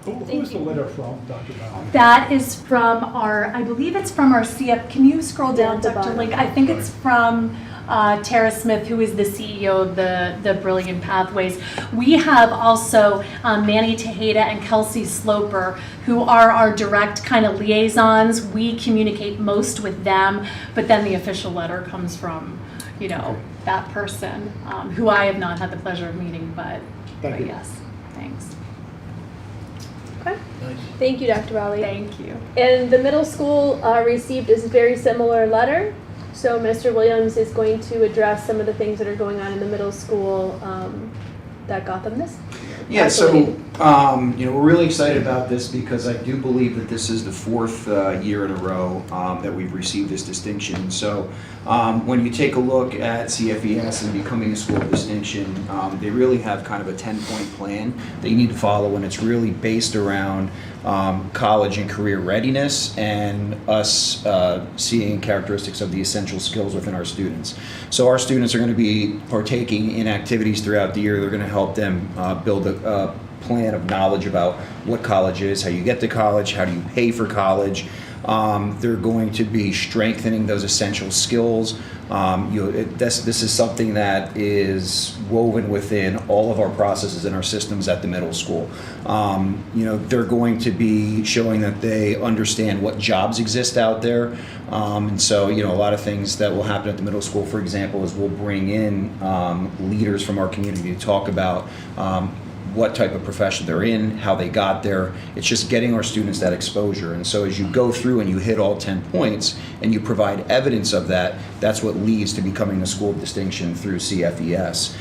Who's the letter from, Dr. Bali? That is from I believe it's from our CF. Can you scroll down, Dr. Link? I think it's from Tara Smith, who is the CEO of the Brilliant Pathways. We have also Manny Tejeda and Kelsey Sloper, who are our direct kind of liaisons. We communicate most with them, but then the official letter comes from, that person, who I have not had the pleasure of meeting, but Thank you. yes, thanks. Okay. Thank you, Dr. Rowley. Thank you. And the middle school received a very similar letter. So Mr. Williams is going to address some of the things that are going on in the middle school that got them this. Yeah, so accolade. we're really excited about this because I do believe that this is the fourth year in a row that we've received this distinction. So when you take a look at CFES and becoming a school of distinction, they really have kind of a 10-point plan that you need to follow, and it's really based around college and career readiness and us seeing characteristics of the essential skills within our students. So our students are going to be partaking in activities throughout the year. They're going to help them build a plan of knowledge about what college is, how you get to college, how do you pay for college. They're going to be strengthening those essential skills. This is something that is woven within all of our processes and our systems at the middle school. They're going to be showing that they understand what jobs exist out there. And so, a lot of things that will happen at the middle school, for example, is we'll bring in leaders from our community to talk about what type of profession they're in, how they got there. It's just getting our students that exposure. And so as you go through and you hit all 10 points and you provide evidence of that, that's what leads to becoming a school of distinction through CFES.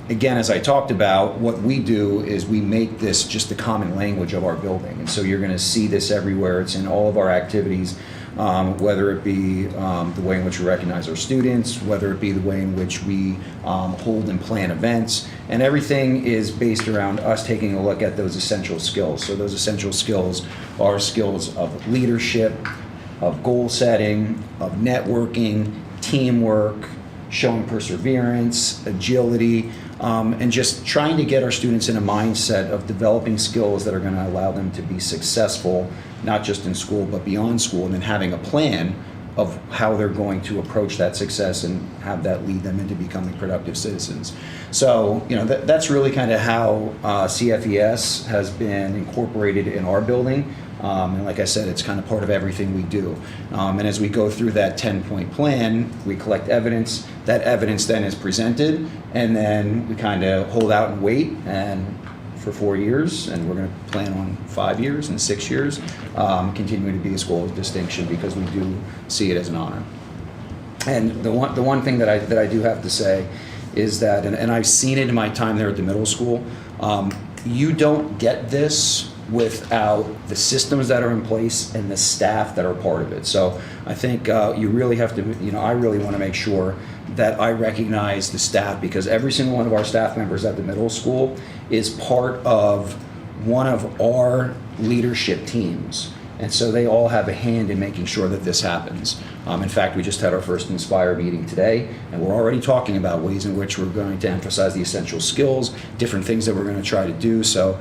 Again, as I talked about, what we do is we make this just the common language of our building. And so you're going to see this everywhere. It's in all of our activities. Whether it be the way in which we recognize our students, whether it be the way in which we hold and plan events, and everything is based around us taking a look at those essential skills. So those essential skills are skills of leadership, of goal setting, of networking, teamwork, showing perseverance, agility, and just trying to get our students in a mindset of developing skills that are going to allow them to be successful, not just in school, but beyond school, and then having a plan of how they're going to approach that success and have that lead them into becoming productive citizens. So, that's really kind of how CFES has been incorporated in our building. And like I said, it's kind of part of everything we do. And as we go through that 10-point plan, we collect evidence. That evidence then is presented, and then we kind of hold out and wait for 4 years, and we're going to plan on 5 years and 6 years, continuing to be a school of distinction because we do see it as an honor. And the one thing that I do have to say is that, and I've seen it in my time there at the middle school, you don't get this without the systems that are in place and the staff that are part of it. So I think you really have to, I really want to make sure that I recognize the staff, because every single one of our staff members at the middle school is part of one of our leadership teams. And so they all have a hand in making sure that this happens. In fact, we just had our first Inspire meeting today, and we're already talking about ways in which we're going to emphasize the essential skills, different things that we're going to try to do. So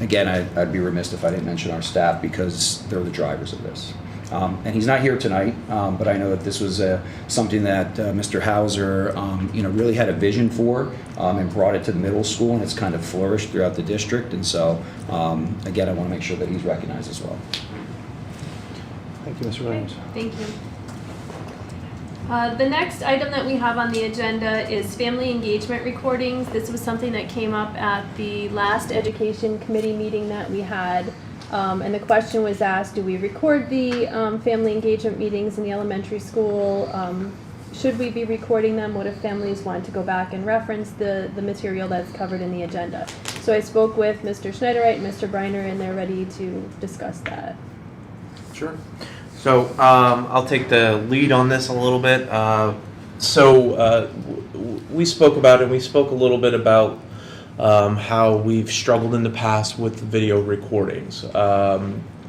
again, I'd be remiss if I didn't mention our staff, because they're the drivers of this. And he's not here tonight, but I know that this was something that Mr. Hauser, really had a vision for and brought it to the middle school, and it's kind of flourished throughout the district. And so, again, I want to make sure that he's recognized as well. Thank you, Mr. Williams. Thank you. The next item that we have on the agenda is family engagement recordings. This was something that came up at the last education committee meeting that we had. And the question was asked, do we record the family engagement meetings in the elementary school? Should we be recording them? What if families want to go back and reference the material that's covered in the agenda? So I spoke with Mr. Schneiderite and Mr. Briner, and they're ready to discuss that. Sure. So I'll take the lead on this a little bit. We spoke about it, and we spoke a little bit about how we've struggled in the past with video recordings.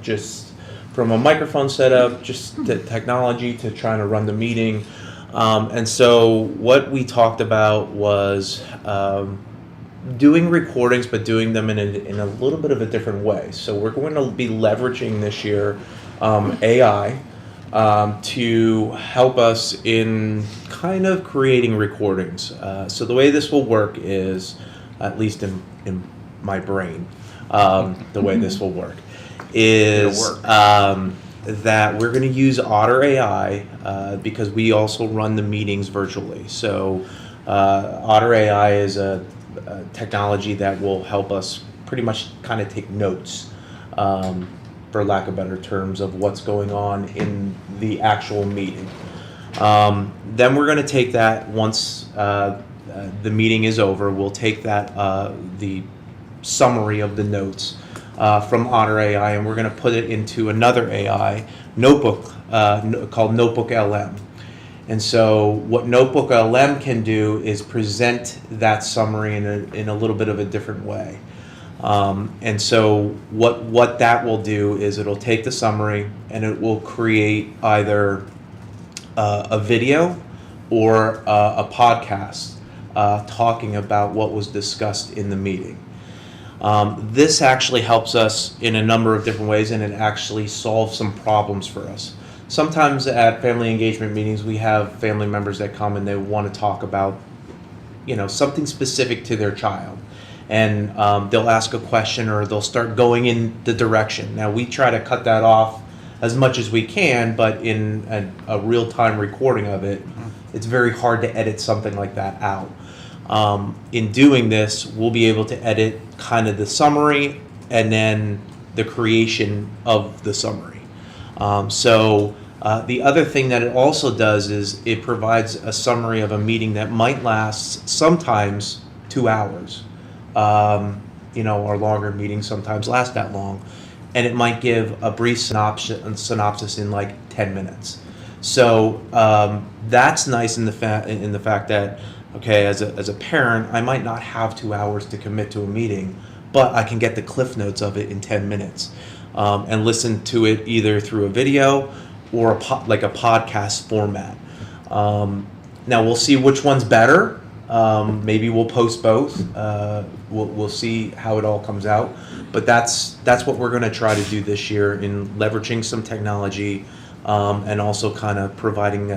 Just from a microphone setup, just the technology to trying to run the meeting. And so what we talked about was doing recordings, but doing them in a little bit of a different way. So we're going to be leveraging this year AI to help us in kind of creating recordings. So the way this will work is, at least in my brain, the way this will work is that we're going to use Otter AI because we also run the meetings virtually. So Otter AI is a technology that will help us pretty much kind of take notes, for lack of better terms, of what's going on in the actual meeting. Then we're going to take that once the meeting is over. We'll take that the summary of the notes from Otter AI, and we're going to put it into another AI notebook called Notebook LM. And so what Notebook LM can do is present that summary in a little bit of a different way. And so what that will do is it'll take the summary and it will create either a video or a podcast talking about what was discussed in the meeting. This actually helps us in a number of different ways, and it actually solves some problems for us. Sometimes at family engagement meetings, we have family members that come and they want to talk about, something specific to their child. And they'll ask a question or they'll start going in the direction. Now, we try to cut that off as much as we can, but in a real-time recording of it, it's very hard to edit something like that out. In doing this, we'll be able to edit kind of the summary and then the creation of the summary. The other thing that it also does is it provides a summary of a meeting that might last sometimes 2 hours. Our longer meetings sometimes last that long, and it might give a brief synopsis in like 10 minutes. So that's nice in the fact that, okay, as a parent, I might not have 2 hours to commit to a meeting, but I can get the cliff notes of it in 10 minutes and listen to it either through a video or like a podcast format. Now we'll see which one's better. Maybe we'll post both. We'll see how it all comes out. But that's what we're going to try to do this year in leveraging some technology and also kind of providing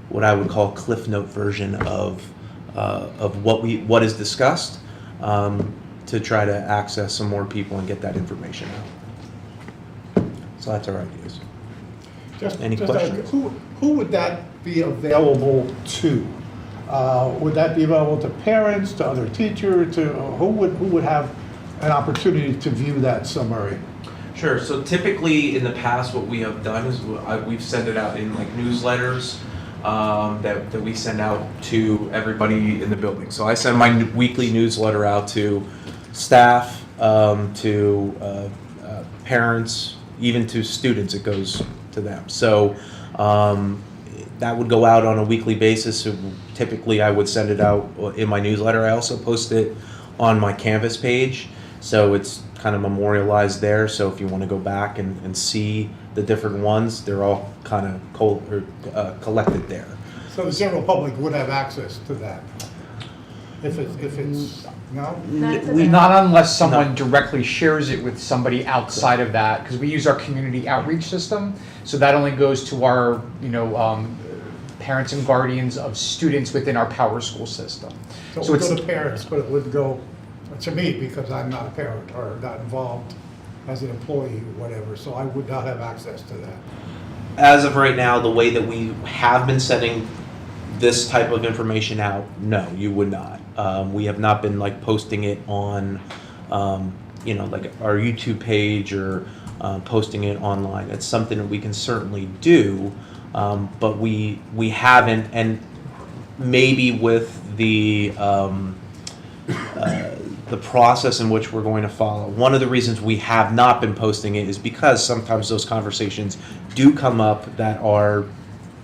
what I would call a Cliff Note version of what is discussed to try to access some more people and get that information out. So that's our ideas. Any questions? Who would that be available to? Would that be available to parents, to other teachers, to who would have an opportunity to view that summary? Sure. So typically in the past, what we have done is we've sent it out in like newsletters that we send out to everybody in the building. So I send my weekly newsletter out to staff, to parents, even to students. It goes to them. So that would go out on a weekly basis. So typically I would send it out in my newsletter. I also post it on my Canvas page, so it's kind of memorialized there. So if you want to go back and see the different ones, they're all kind of collected there. So the general public would have access to that? If it's, no? Not unless someone directly shares it with somebody outside of that, because we use our community outreach system, so that only goes to our, parents and guardians of students within our Power School system. So it would go to parents, but it wouldn't go to me because I'm not a parent or not involved as an employee or whatever, so I would not have access to that. As of right now, the way that we have been sending this type of information out, no, you would not. We have not been like posting it on, like our YouTube page or posting it online. It's something that we can certainly do, but we haven't, and maybe with the process in which we're going to follow. One of the reasons we have not been posting it is because sometimes those conversations do come up that are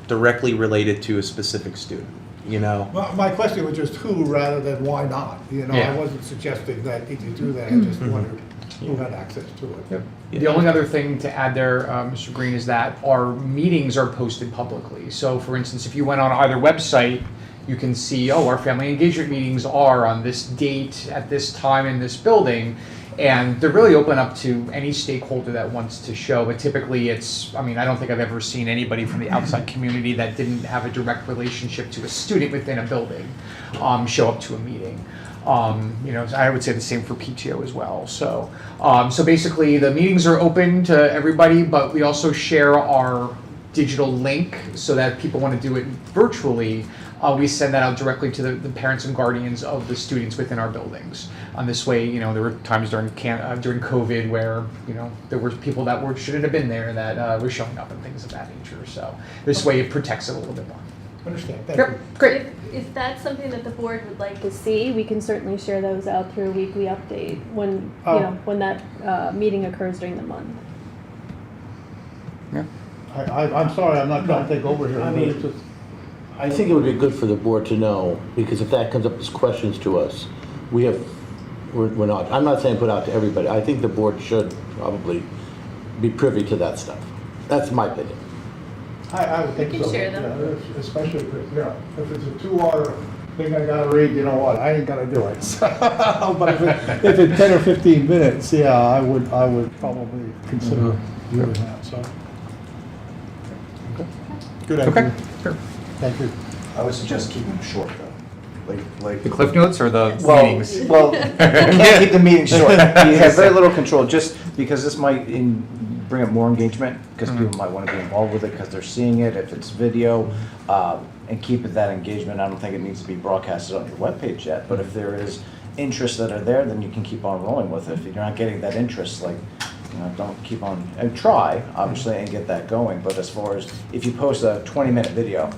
directly related to a specific student, Well, my question was just who rather than why not, Yeah. I wasn't suggesting that you do that, I just wondered who had access to it. Yep. The only other thing to add there, Mr. Green, is that our meetings are posted publicly. So for instance, if you went on either website, you can see, our family engagement meetings are on this date at this time in this building. And they're really open up to any stakeholder that wants to show, but typically I don't think I've ever seen anybody from the outside community that didn't have a direct relationship to a student within a building show up to a meeting. I would say the same for PTO as well. So basically the meetings are open to everybody, but we also share our digital link so that people want to do it virtually. we send that out directly to the parents and guardians of the students within our buildings. This way, there were times during during COVID where there were people that shouldn't have been there that were showing up and things of that nature. So this way, it protects it a little bit more. Understand, thank you. Great. If that's something that the board would like to see, we can certainly share those out through a weekly update when, when that meeting occurs during the month. I'm sorry, I'm not trying to take over here. I mean, It's just- I think it would be good for the board to know, because if that comes up as questions to us, we're not, I'm not saying put out to everybody. I think the board should probably be privy to that stuff. That's my opinion. I would think We can so. share them. Yeah, especially if it's a 2-hour thing I gotta read, you know what, I ain't gonna do it. But if it's 10 or 15 minutes, yeah, I would probably consider doing that, so. Good idea. Okay. Sure. Thank you. I would suggest keeping them short, though. Like The Cliff Notes or the meetings? Well, you can't keep the meeting short. You have very little control, just because this might bring up more engagement, because people might want to be involved with it because they're seeing it, if it's video, and keep it that engagement. I don't think it needs to be broadcasted on your webpage yet, but if there is interests that are there, then you can keep on rolling with it. If you're not getting that interest, don't keep on, and try, obviously, and get that going. But as far as, if you post a 20-minute video,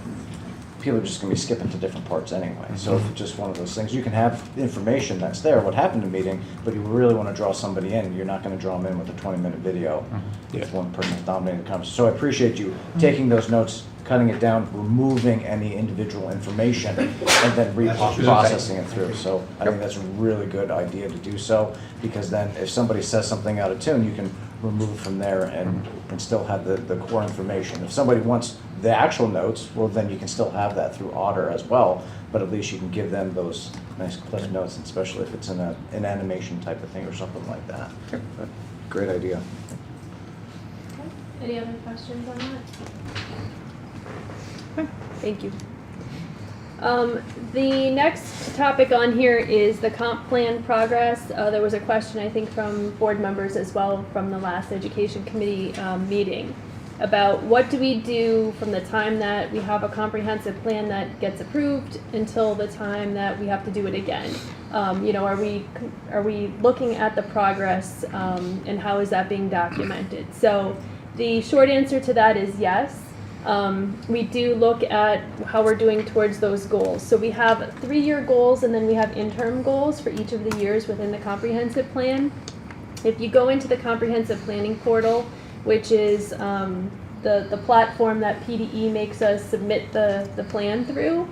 people are just going to be skipping to different parts anyway. So if it's just one of those things, you can have information that's there, what happened in the meeting, but you really want to draw somebody in, you're not going to draw them in with a 20-minute video if one person is dominating the conversation. So I appreciate you taking those notes, cutting it down, removing any individual information, and then reprocessing it through. So I think that's a really good idea to do so, because then if somebody says something out of tune, you can remove it from there and still have the core information. If somebody wants the actual notes, well, then you can still have that through Otter as well, but at least you can give them those nice cliff notes, and especially if it's in an animation type of thing or something like that. But great idea. Any other questions on that? Thank you. The next topic on here is the comp plan progress. There was a question, I think, from board members as well from the last education committee meeting about what do we do from the time that we have a comprehensive plan that gets approved until the time that we have to do it again. Are we looking at the progress and how is that being documented? So the short answer to that is yes. We do look at how we're doing towards those goals. So we have 3-year goals, and then we have interim goals for each of the years within the comprehensive plan. If you go into the comprehensive planning portal, which is the platform that PDE makes us submit the plan through,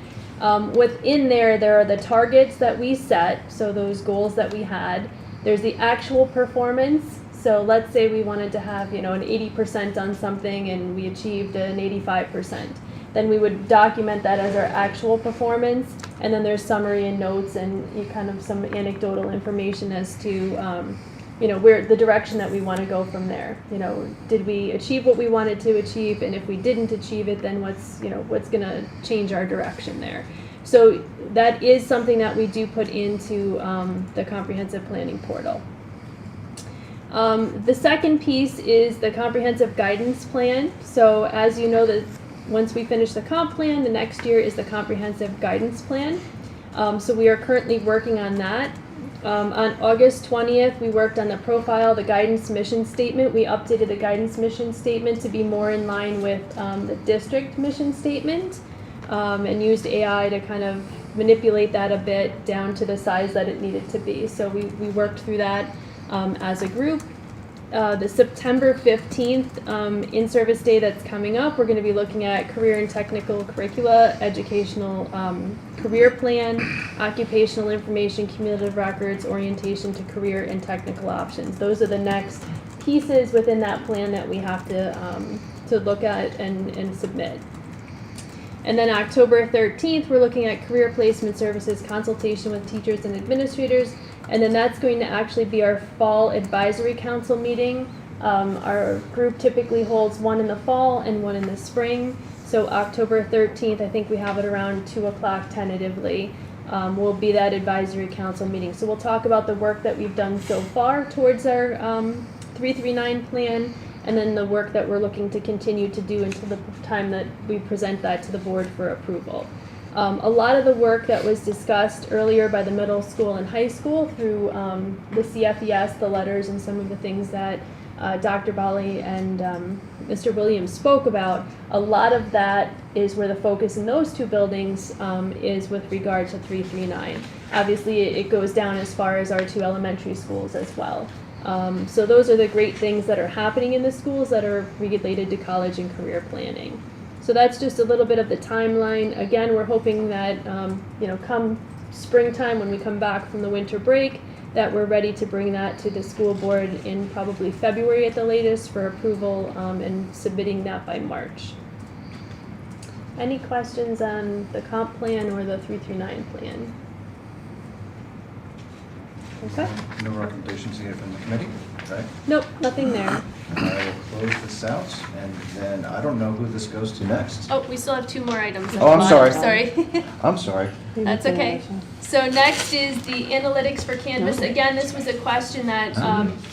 within there are the targets that we set, so those goals that we had. There's the actual performance. So let's say we wanted to have, an 80% on something and we achieved an 85%. Then we would document that as our actual performance, and then there's summary and notes and kind of some anecdotal information as to, where the direction that we want to go from there. Did we achieve what we wanted to achieve? And if we didn't achieve it, then what's going to change our direction there? So that is something that we do put into the comprehensive planning portal. The second piece is the comprehensive guidance plan. So as you know, that once we finish the comp plan, the next year is the comprehensive guidance plan. So we are currently working on that. On August 20th, we worked on the profile, the guidance mission statement. We updated the guidance mission statement to be more in line with the district mission statement, and used AI to kind of manipulate that a bit down to the size that it needed to be. So we worked through that as a group. The September 15th in-service day that's coming up, we're going to be looking at career and technical curricula, educational career plan, occupational information, cumulative records, orientation to career and technical options. Those are the next pieces within that plan that we have to look at and submit. And then October 13th, we're looking at career placement services, consultation with teachers and administrators. And then that's going to actually be our fall advisory council meeting. Our group typically holds one in the fall and one in the spring. So October 13th, I think we have it around 2 o'clock tentatively, will be that advisory council meeting. So we'll talk about the work that we've done so far towards our 339 plan, and then the work that we're looking to continue to do until the time that we present that to the board for approval. A lot of the work that was discussed earlier by the middle school and high school through the CFES, the letters, and some of the things that Dr. Bali and Mr. Williams spoke about, a lot of that is where the focus in those two buildings is with regard to 339. Obviously, it goes down as far as our two elementary schools as well. So those are the great things that are happening in the schools that are related to college and career planning. So that's just a little bit of the timeline. Again, we're hoping that, come springtime when we come back from the winter break, that we're ready to bring that to the school board in probably February at the latest for approval and submitting that by March. Any questions on the comp plan or the 339 plan? Okay. No recommendations here from the committee, right? Nope, nothing there. I will close this out, and then I don't know who this goes to next. Oh, we still have two more items. Oh, I'm sorry. Sorry. I'm sorry. That's okay. So next is the analytics for Canvas. Again, this was a question that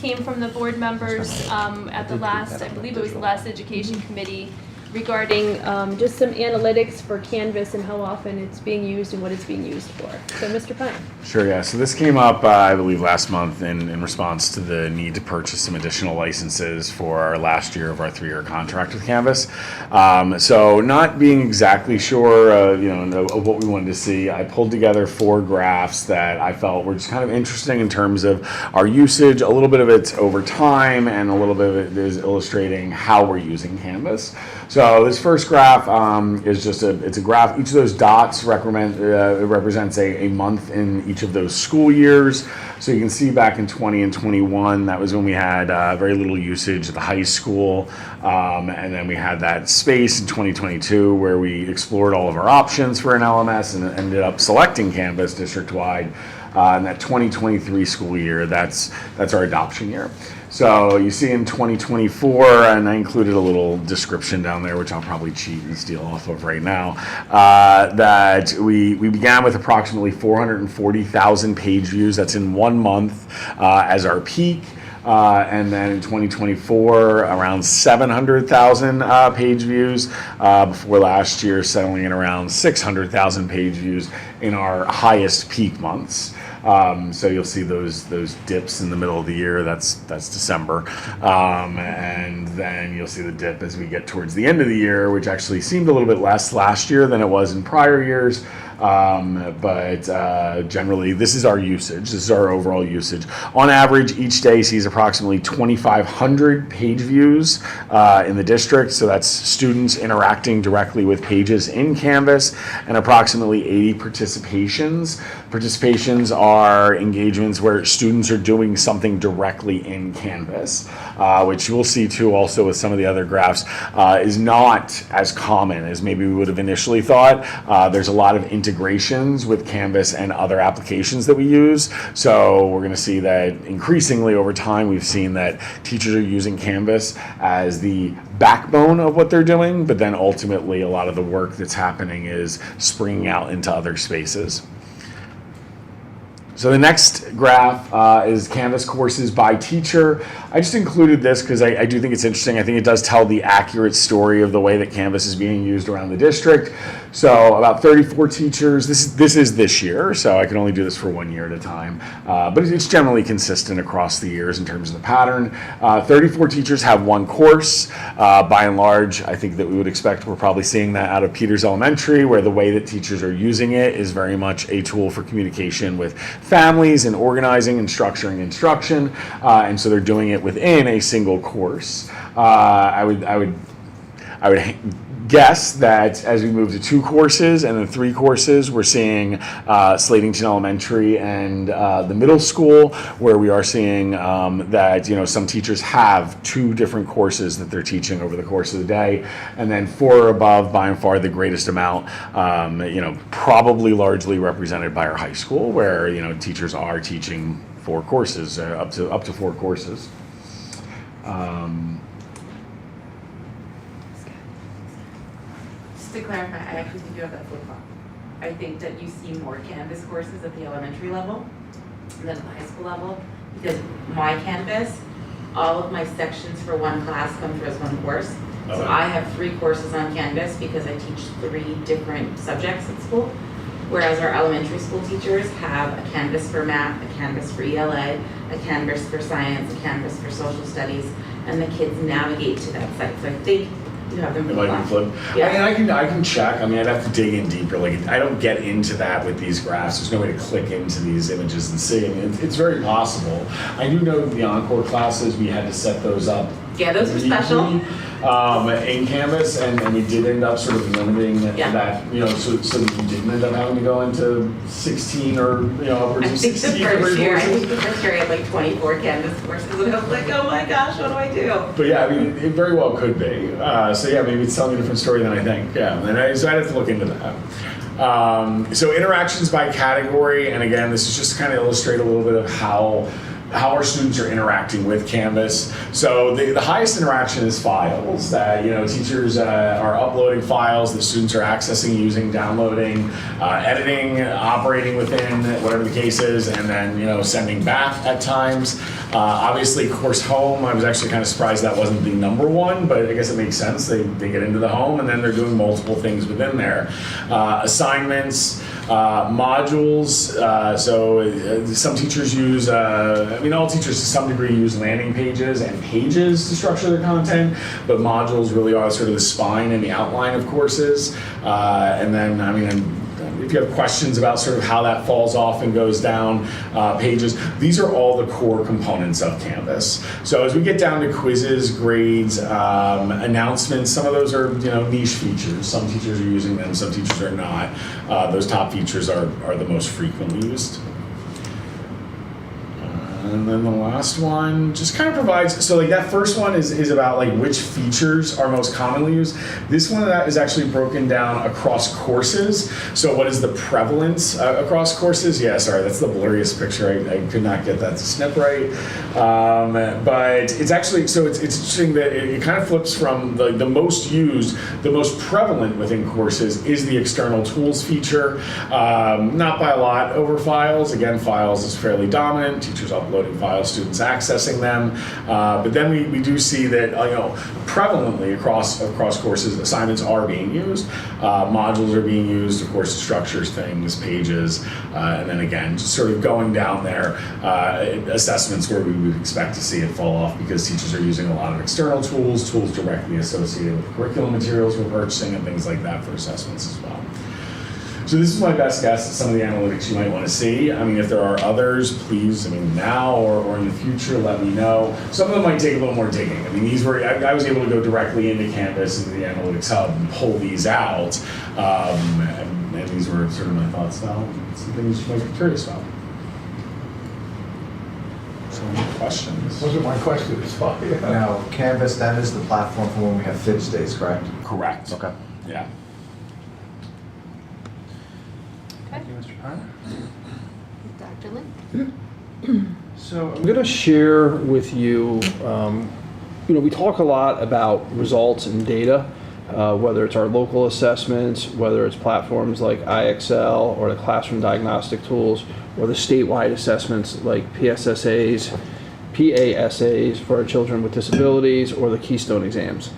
came from the board members at the last, I believe it was the last education committee, regarding just some analytics for Canvas and how often it's being used and what it's being used for. So Mr. Pine. Sure, yeah. So this came up, I believe, last month in response to the need to purchase some additional licenses for our last year of our 3-year contract with Canvas. So not being exactly sure, of what we wanted to see, I pulled together 4 graphs that I felt were just kind of interesting in terms of our usage. A little bit of it's over time, and a little bit of it is illustrating how we're using Canvas. So this first graph is just it's a graph. Each of those dots represents a month in each of those school years. So you can see back in 20 and 21, that was when we had very little usage at the high school. And then we had that space in 2022 where we explored all of our options for an LMS and ended up selecting Canvas district-wide. In that 2023 school year, that's our adoption year. So you see in 2024, and I included a little description down there, which I'll probably cheat and steal off of right now, that we began with approximately 440,000 page views. That's in 1 month as our peak. And then in 2024, around 700,000 page views, before last year settling in around 600,000 page views in our highest peak months. So you'll see those dips in the middle of the year. That's December, and then you'll see the dip as we get towards the end of the year, which actually seemed a little bit less last year than it was in prior years. But generally, this is our usage. This is our overall usage. On average, each day sees approximately 2,500 page views in the district. So that's students interacting directly with pages in Canvas, and approximately 80 participations. Participations are engagements where students are doing something directly in Canvas, which you will see too also with some of the other graphs, is not as common as maybe we would have initially thought. There's a lot of integrations with Canvas and other applications that we use. So we're going to see that increasingly over time we've seen that teachers are using Canvas as the backbone of what they're doing, but then ultimately a lot of the work that's happening is springing out into other spaces. So the next graph is Canvas courses by teacher. I just included this because I do think it's interesting. I think it does tell the accurate story of the way that Canvas is being used around the district. So about 34 teachers. This is this year, so I can only do this for 1 year at a time. But it's generally consistent across the years in terms of the pattern. 34 teachers have 1 course. By and large, I think that we would expect we're probably seeing that out of Peters Elementary, where the way that teachers are using it is very much a tool for communication with families and organizing and structuring instruction, and so they're doing it within a single course. I would guess that as we move to 2 courses and then 3 courses, we're seeing Slatington Elementary and the middle school, where we are seeing that some teachers have 2 different courses that they're teaching over the course of the day, and then 4 or above, by and far the greatest amount, probably largely represented by our high school, where teachers are teaching 4 courses, up to 4 courses. Just to clarify, I actually think you have that flip-flop. I think that you see more Canvas courses at the elementary level than at the high school level, because my Canvas, all of my sections for one class come through as one course. So I have 3 courses on Canvas because I teach 3 different subjects at school, whereas our elementary school teachers have a Canvas for math, a Canvas for ELA, a Canvas for science, a Canvas for social studies, and the kids navigate to that site. So I think you have them It might be flipped. Yeah. I mean, I can check. I mean, I'd have to dig in deeper. Like, I don't get into that with these graphs. There's no way to click into these images and see. I mean, it's very possible. I do know the Encore classes, we had to set those up. Yeah, those were special. In Canvas, and we did end up sort of limiting that, you know, so that you didn't end up having to go into 16 or, you know, upwards of 16 I courses. think the first year I had like 24 Canvas courses, and I was like, oh my gosh, what do I do? But yeah, I mean, it very well could be. So yeah, maybe it's telling a different story than I think. Yeah, so I'd have to look into that. So interactions by category, and again, this is just to kind of illustrate a little bit of how our students are interacting with Canvas. So the highest interaction is files, that, you know, teachers are uploading files, the students are accessing, using, downloading, editing, operating within, whatever the case is, and then, you know, sending back at times. Obviously, course home, I was actually kind of surprised that wasn't the number 1, but I guess it makes sense. They get into the home and then they're doing multiple things within there. Assignments, modules, so some teachers use, I mean, all teachers to some degree use landing pages and pages to structure their content, but modules really are sort of the spine and the outline of courses. And then, I mean, if you have questions about sort of how that falls off and goes down pages, these are all the core components of Canvas. So as we get down to quizzes, grades, announcements, some of those are, you know, niche features. Some teachers are using them, some teachers are not. Those top features are the most frequently used. And then the last one just kind of provides, so like that first one is about like which features are most commonly used. This one that is actually broken down across courses. So what is the prevalence across courses? Yeah, sorry, that's the blurriest picture. I could not get that to snip right. But it's actually, so it's interesting that it kind of flips from the most used, the most prevalent within courses is the external tools feature. Not by a lot over files. Again, files is fairly dominant. Teachers uploading files, students accessing them. But then we do see that, you know, prevalently across courses, assignments are being used. Modules are being used, of course, structures, things, pages, and then again, just sort of going down there, assessments where we would expect to see it fall off because teachers are using a lot of external tools directly associated with curriculum materials we're purchasing and things like that for assessments as well. So this is my best guess at some of the analytics you might want to see. I mean, if there are others, please, I mean, now or in the future, let me know. Some of them might take a little more digging. I mean, these were, I was able to go directly into Canvas, into the Analytics Hub, and pull these out. And these were sort of my thoughts now. Some things you might be curious about. So any questions? Those are my questions. Now, Canvas, that is the platform for when we have FIDS days, correct? Correct. Okay. Yeah. Thank you, Mr. Pine. Dr. Lynn? So I'm going to share with you, you know, we talk a lot about results and data, whether it's our local assessments, whether it's platforms like IXL or the classroom diagnostic tools, or the statewide assessments like PSAs for our children with disabilities, or the Keystone exams.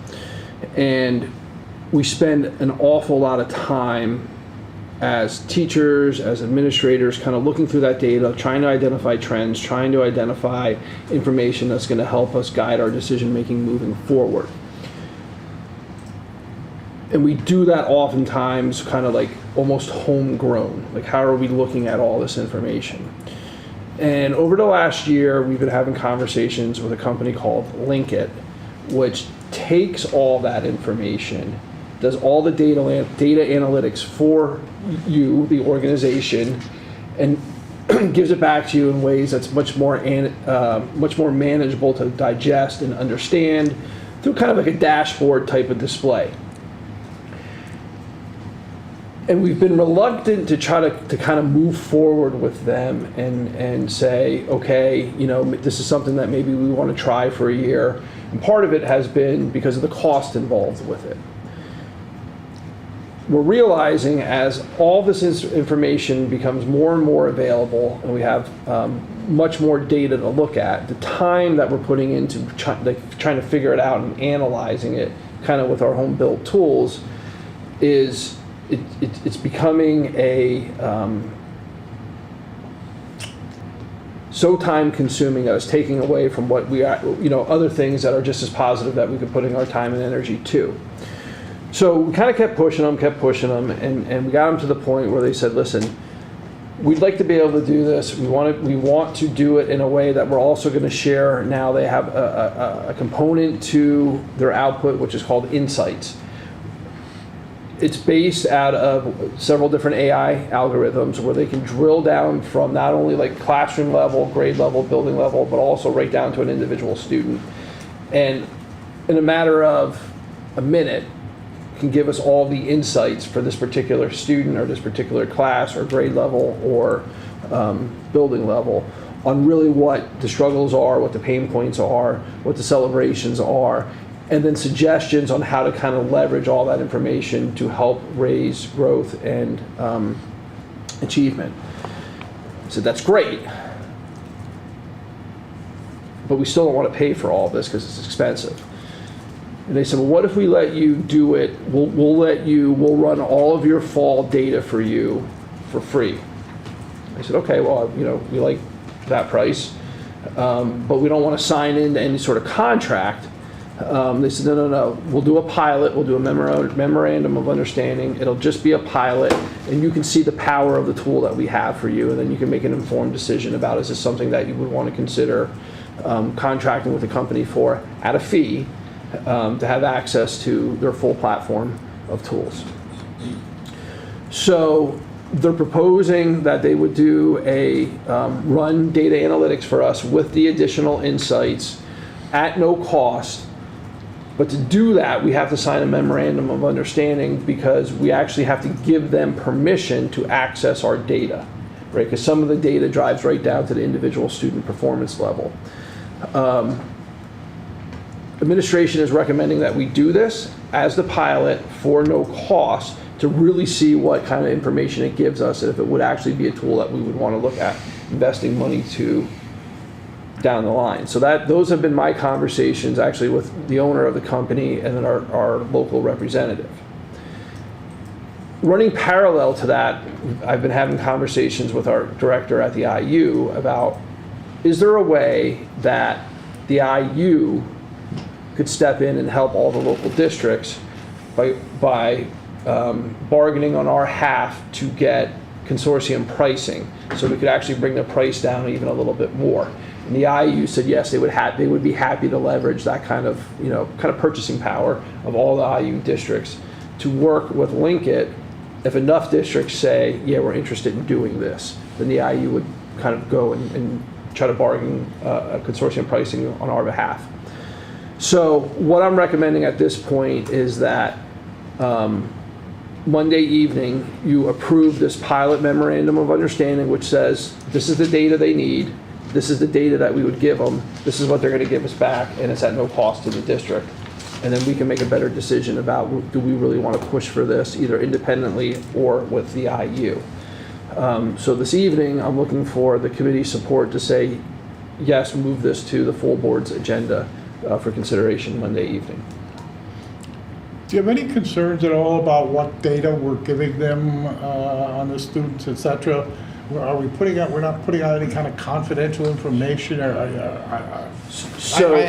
And we spend an awful lot of time as teachers, as administrators, kind of looking through that data, trying to identify trends, trying to identify information that's going to help us guide our decision making moving forward. And we do that oftentimes kind of like almost homegrown. Like, how are we looking at all this information? And over the last year, we've been having conversations with a company called Linkit, which takes all that information, does all the data analytics for you, the organization, and gives it back to you in ways that's much more manageable to digest and understand through kind of like a dashboard type of display. And we've been reluctant to try to kind of move forward with them and say, okay, you know, this is something that maybe we want to try for a year. And part of it has been because of the cost involved with it. We're realizing as all this information becomes more and more available and we have much more data to look at, the time that we're putting into trying to figure it out and analyzing it kind of with our home built tools is it's becoming a so time consuming that it's taking away from what we are, other things that are just as positive that we could put in our time and energy to. So we kind of kept pushing them, and we got them to the point where they said, listen, we'd like to be able to do this. We want to do it in a way that we're also going to share. Now they have a component to their output, which is called Insights. It's based out of several different AI algorithms where they can drill down from not only like classroom level, grade level, building level, but also right down to an individual student. And in a matter of a minute, can give us all the insights for this particular student or this particular class or grade level or building level on really what the struggles are, what the pain points are, what the celebrations are, and then suggestions on how to kind of leverage all that information to help raise growth and achievement. So that's great, but we still don't want to pay for all this because it's expensive. And they said, well, what if we let you do it? We'll run all of your fall data for you for free. I said, okay, well, we like that price, but we don't want to sign into any sort of contract. They said, no, we'll do a pilot, we'll do a memorandum of understanding. It'll just be a pilot, and you can see the power of the tool that we have for you, and then you can make an informed decision about, is this something that you would want to consider contracting with the company for at a fee, to have access to their full platform of tools. So they're proposing that they would do a run data analytics for us with the additional insights at no cost. But to do that, we have to sign a memorandum of understanding because we actually have to give them permission to access our data, right? Because some of the data drives right down to the individual student performance level. Administration is recommending that we do this as the pilot for no cost to really see what kind of information it gives us and if it would actually be a tool that we would want to look at investing money to down the line. So those have been my conversations actually with the owner of the company and then our local representative. Running parallel to that, I've been having conversations with our director at the IU about, is there a way that the IU could step in and help all the local districts by bargaining on our half to get consortium pricing, so we could actually bring the price down even a little bit more. And the IU said yes, they would be happy to leverage that kind of purchasing power of all the IU districts to work with Linkit. If enough districts say, yeah, we're interested in doing this, then the IU would kind of go and try to bargain a consortium pricing on our behalf. So what I'm recommending at this point is that Monday evening you approve this pilot memorandum of understanding, which says this is the data they need, this is the data that we would give them, this is what they're going to give us back, and it's at no cost to the district. And then we can make a better decision about, do we really want to push for this either independently or with the IU. So this evening I'm looking for the committee support to say yes, move this to the full board's agenda for consideration Monday evening. Do you have any concerns at all about what data we're giving them on the students, et cetera? Are we putting out, we're not putting out any kind of confidential information? I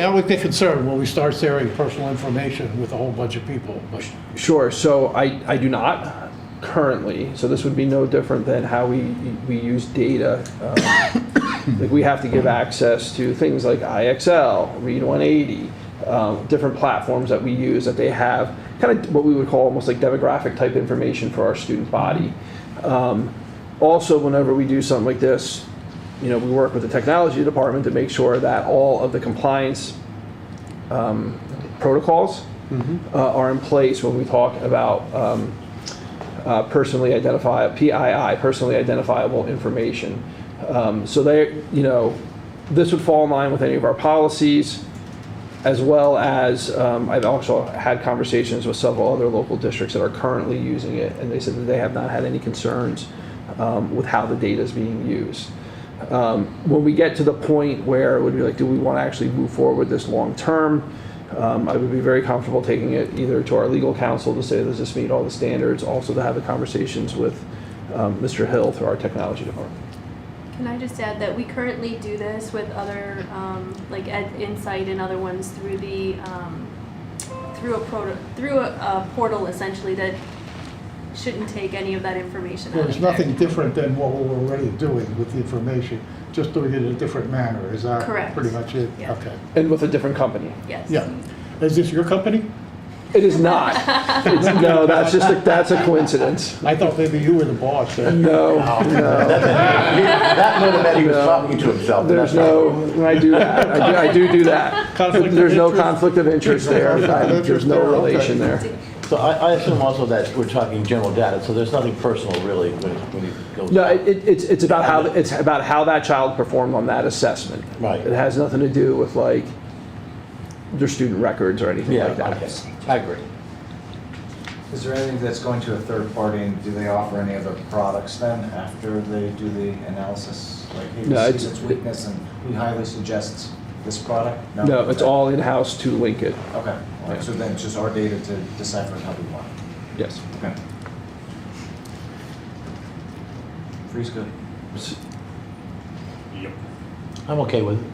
always get concerned when we start sharing personal information with a whole bunch of people. But. Sure, so I do not currently, so this would be no different than how we use data. Like we have to give access to things like IXL, Read 180, different platforms that we use that they have kind of what we would call almost like demographic type information for our student body. Also, whenever we do something like this, we work with the technology department to make sure that all of the compliance protocols are in place when we talk about personally identifiable, PII, personally identifiable information. So this would fall in line with any of our policies, as well as I've also had conversations with several other local districts that are currently using it, and they said that they have not had any concerns with how the data is being used. When we get to the point where it would be like, do we want to actually move forward with this long term? I would be very comfortable taking it either to our legal counsel to say, does this meet all the standards? Also to have the conversations with Mr. Hill through our technology department. Can I just add that we currently do this with other, like Ed Insight and other ones through the, through a portal essentially that shouldn't take any of that information out of There's there. nothing different than what we're already doing with the information, just doing it in a different manner. Is that Correct. pretty much it? Yeah. Okay. And with a different company. Yes. Yeah. Is this your company? It is not. No, that's that's a coincidence. I thought maybe you were the boss there. No, That might have meant he was talking to himself. but There's that's not no, true. I do that. I do that. Conflict of There's no interest? conflict of interest there. There's no relation there. So I assume also that we're talking general data, so there's nothing personal really when you go. No, it's about how that child performed on that assessment. Right. It has nothing to do with like their student records or anything Yeah, like that. okay. I agree. Is there anything that's going to a third party, and do they offer any other products then after they do the analysis? Like, hey, we No, see its weakness and we highly suggest this product? No, it's Okay. all in-house to link it. Okay, all right, so then it's just our data to decipher how we want it. Yes. Okay. Free's good. I'm okay with it.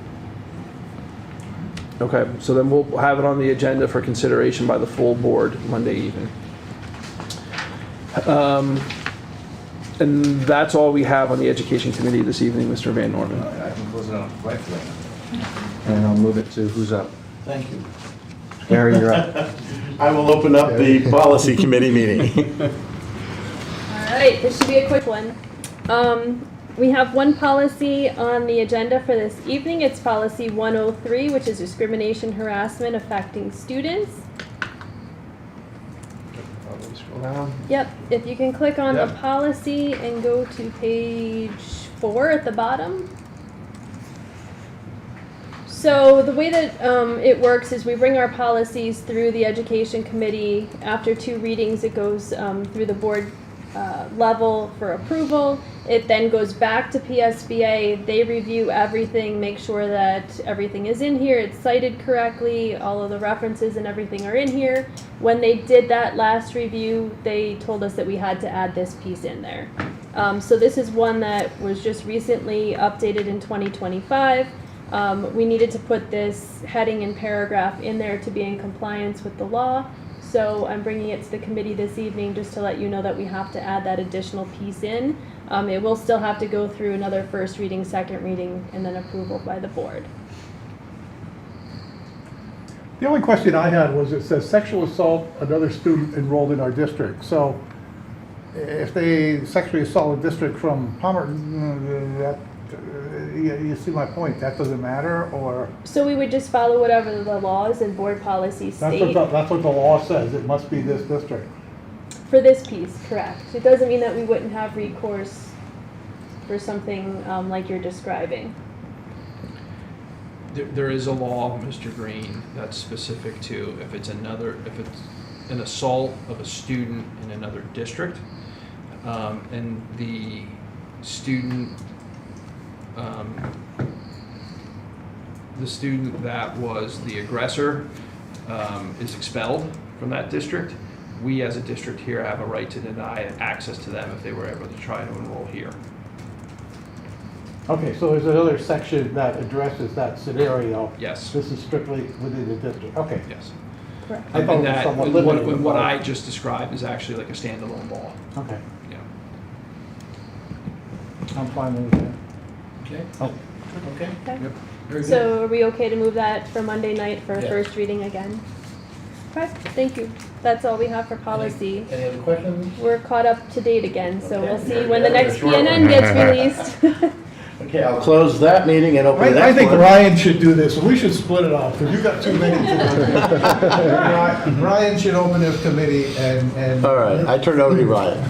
Okay, so then we'll have it on the agenda for consideration by the full board Monday evening. And that's all we have on the Education Committee this evening, Mr. Van Norman. I can close it up right for And I'll move it to who's up? Thank you. Gary, you're up. I will open up the policy committee meeting. All right, this should be a quick one. We have one policy on the agenda for this evening. It's policy 103, which is discrimination harassment affecting students. Scroll down. Yep, if you can click on Yep. the policy and go to page 4 at the bottom. So the way that it works is we bring our policies through the Education Committee. After 2 readings, it goes through the board level for approval. It then goes back to PSBA. They review everything, make sure that everything is in here, it's cited correctly, all of the references and everything are in here. When they did that last review, they told us that we had to add this piece in there. So this is one that was just recently updated in 2025. We needed to put this heading and paragraph in there to be in compliance with the law. So I'm bringing it to the committee this evening just to let you know that we have to add that additional piece in. It will still have to go through another first reading, second reading, and then approval by the board. The only question I had was, it says sexual assault another student enrolled in our district. So if they sexually assault a district from Palmerton, you see my point, that doesn't matter, or? So we would just follow whatever the laws and board policies state. That's what the law says, it must be this district. For this piece, correct. It doesn't mean that we wouldn't have recourse for something like you're describing. There is a law, Mr. Green, that's specific to if it's an assault of a student in another district, and the student that was the aggressor is expelled from that district, we as a district here have a right to deny access to them if they were able to try to enroll here. Okay, so there's another section that addresses that scenario. Yes. This is strictly within the district, okay. Yes. Correct. I thought it was somewhat limited. What I just described is actually like a standalone law. Okay, Yeah. I'm fine with that. Okay. Oh, Okay. Okay. Very good. So are we okay to move that for Monday night for Yeah. first reading again? Okay, thank you. That's all we have for policy. Any other questions? We're caught up to date again, so Okay. we'll see when the Yeah, next short one. PNN gets released. Okay, I'll close that meeting and open the I next think one. Ryan should do this, we should split it up, because you got too many to do. Ryan should open this committee and. All right, I turn it over to Ryan.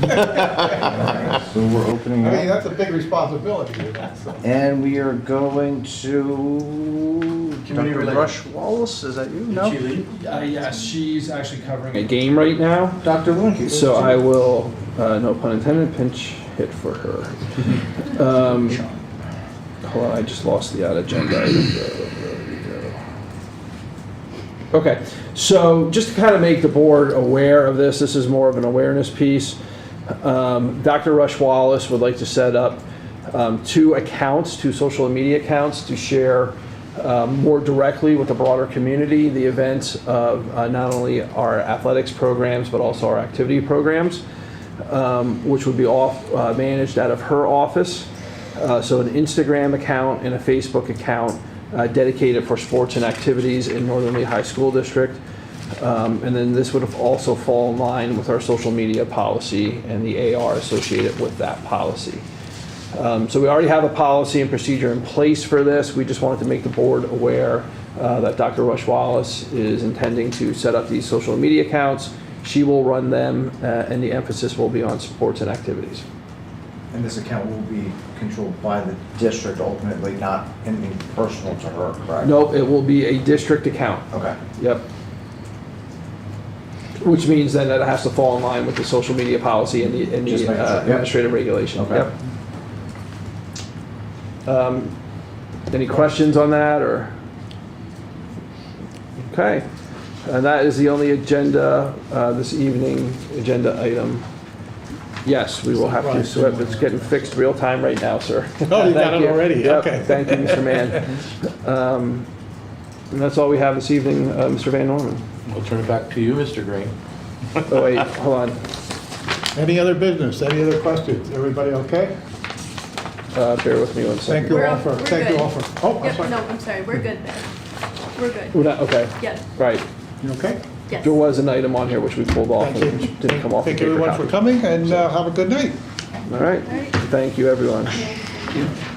So we're opening I mean, it up. that's a big responsibility, you know, so. And we are going to Community Dr. related. Rush Wallace, is that you? No? Did she leave? Yes, she's actually covering a game right now. Dr. Link. So I will, no pun intended, pinch hit for her. Hold on, I just lost the agenda item. There we go. Okay, so just to kind of make the board aware of this, this is more of an awareness piece. Dr. Rush Wallace would like to set up 2 accounts, 2 social media accounts to share more directly with the broader community the events of not only our athletics programs but also our activity programs, which would be managed out of her office. So an Instagram account and a Facebook account dedicated for sports and activities in Northern Lehigh School District. And then this would also fall in line with our social media policy and the AR associated with that policy. So we already have a policy and procedure in place for this. We just wanted to make the board aware that Dr. Rush Wallace is intending to set up these social media accounts. She will run them, and the emphasis will be on sports and activities. And this account will be controlled by the district ultimately, not anything personal to her, correct? No, it will be a district account. Okay. Yep. Which means then that it has to fall in line with the social media policy and the Just making sure. Yep. administrative regulation. Okay. Yep. Any questions on that, or? Okay. And that is the only agenda, this evening, agenda item. Yes, we will have to, so it's getting fixed real time right now, sir. Oh, you got it already? Yep. Okay. Thank you, Mr. Mann. And that's all we have this evening, Mr. Van Norman. We'll turn it back to you, Mr. Green. Oh, wait, hold on. Any other business? Any other questions? Everybody okay? Bear with me one second. Thank you all for, thank you all for, oh, I'm Yep, sorry. no, I'm sorry, we're good there. We're good. We're not, okay. Yes, Right. You okay? yes. There was an item on here which we pulled off Thank and you. which didn't come off. the Thank paper everyone for copy. coming, and have a good night. All right. Thank you, everyone. Thank you.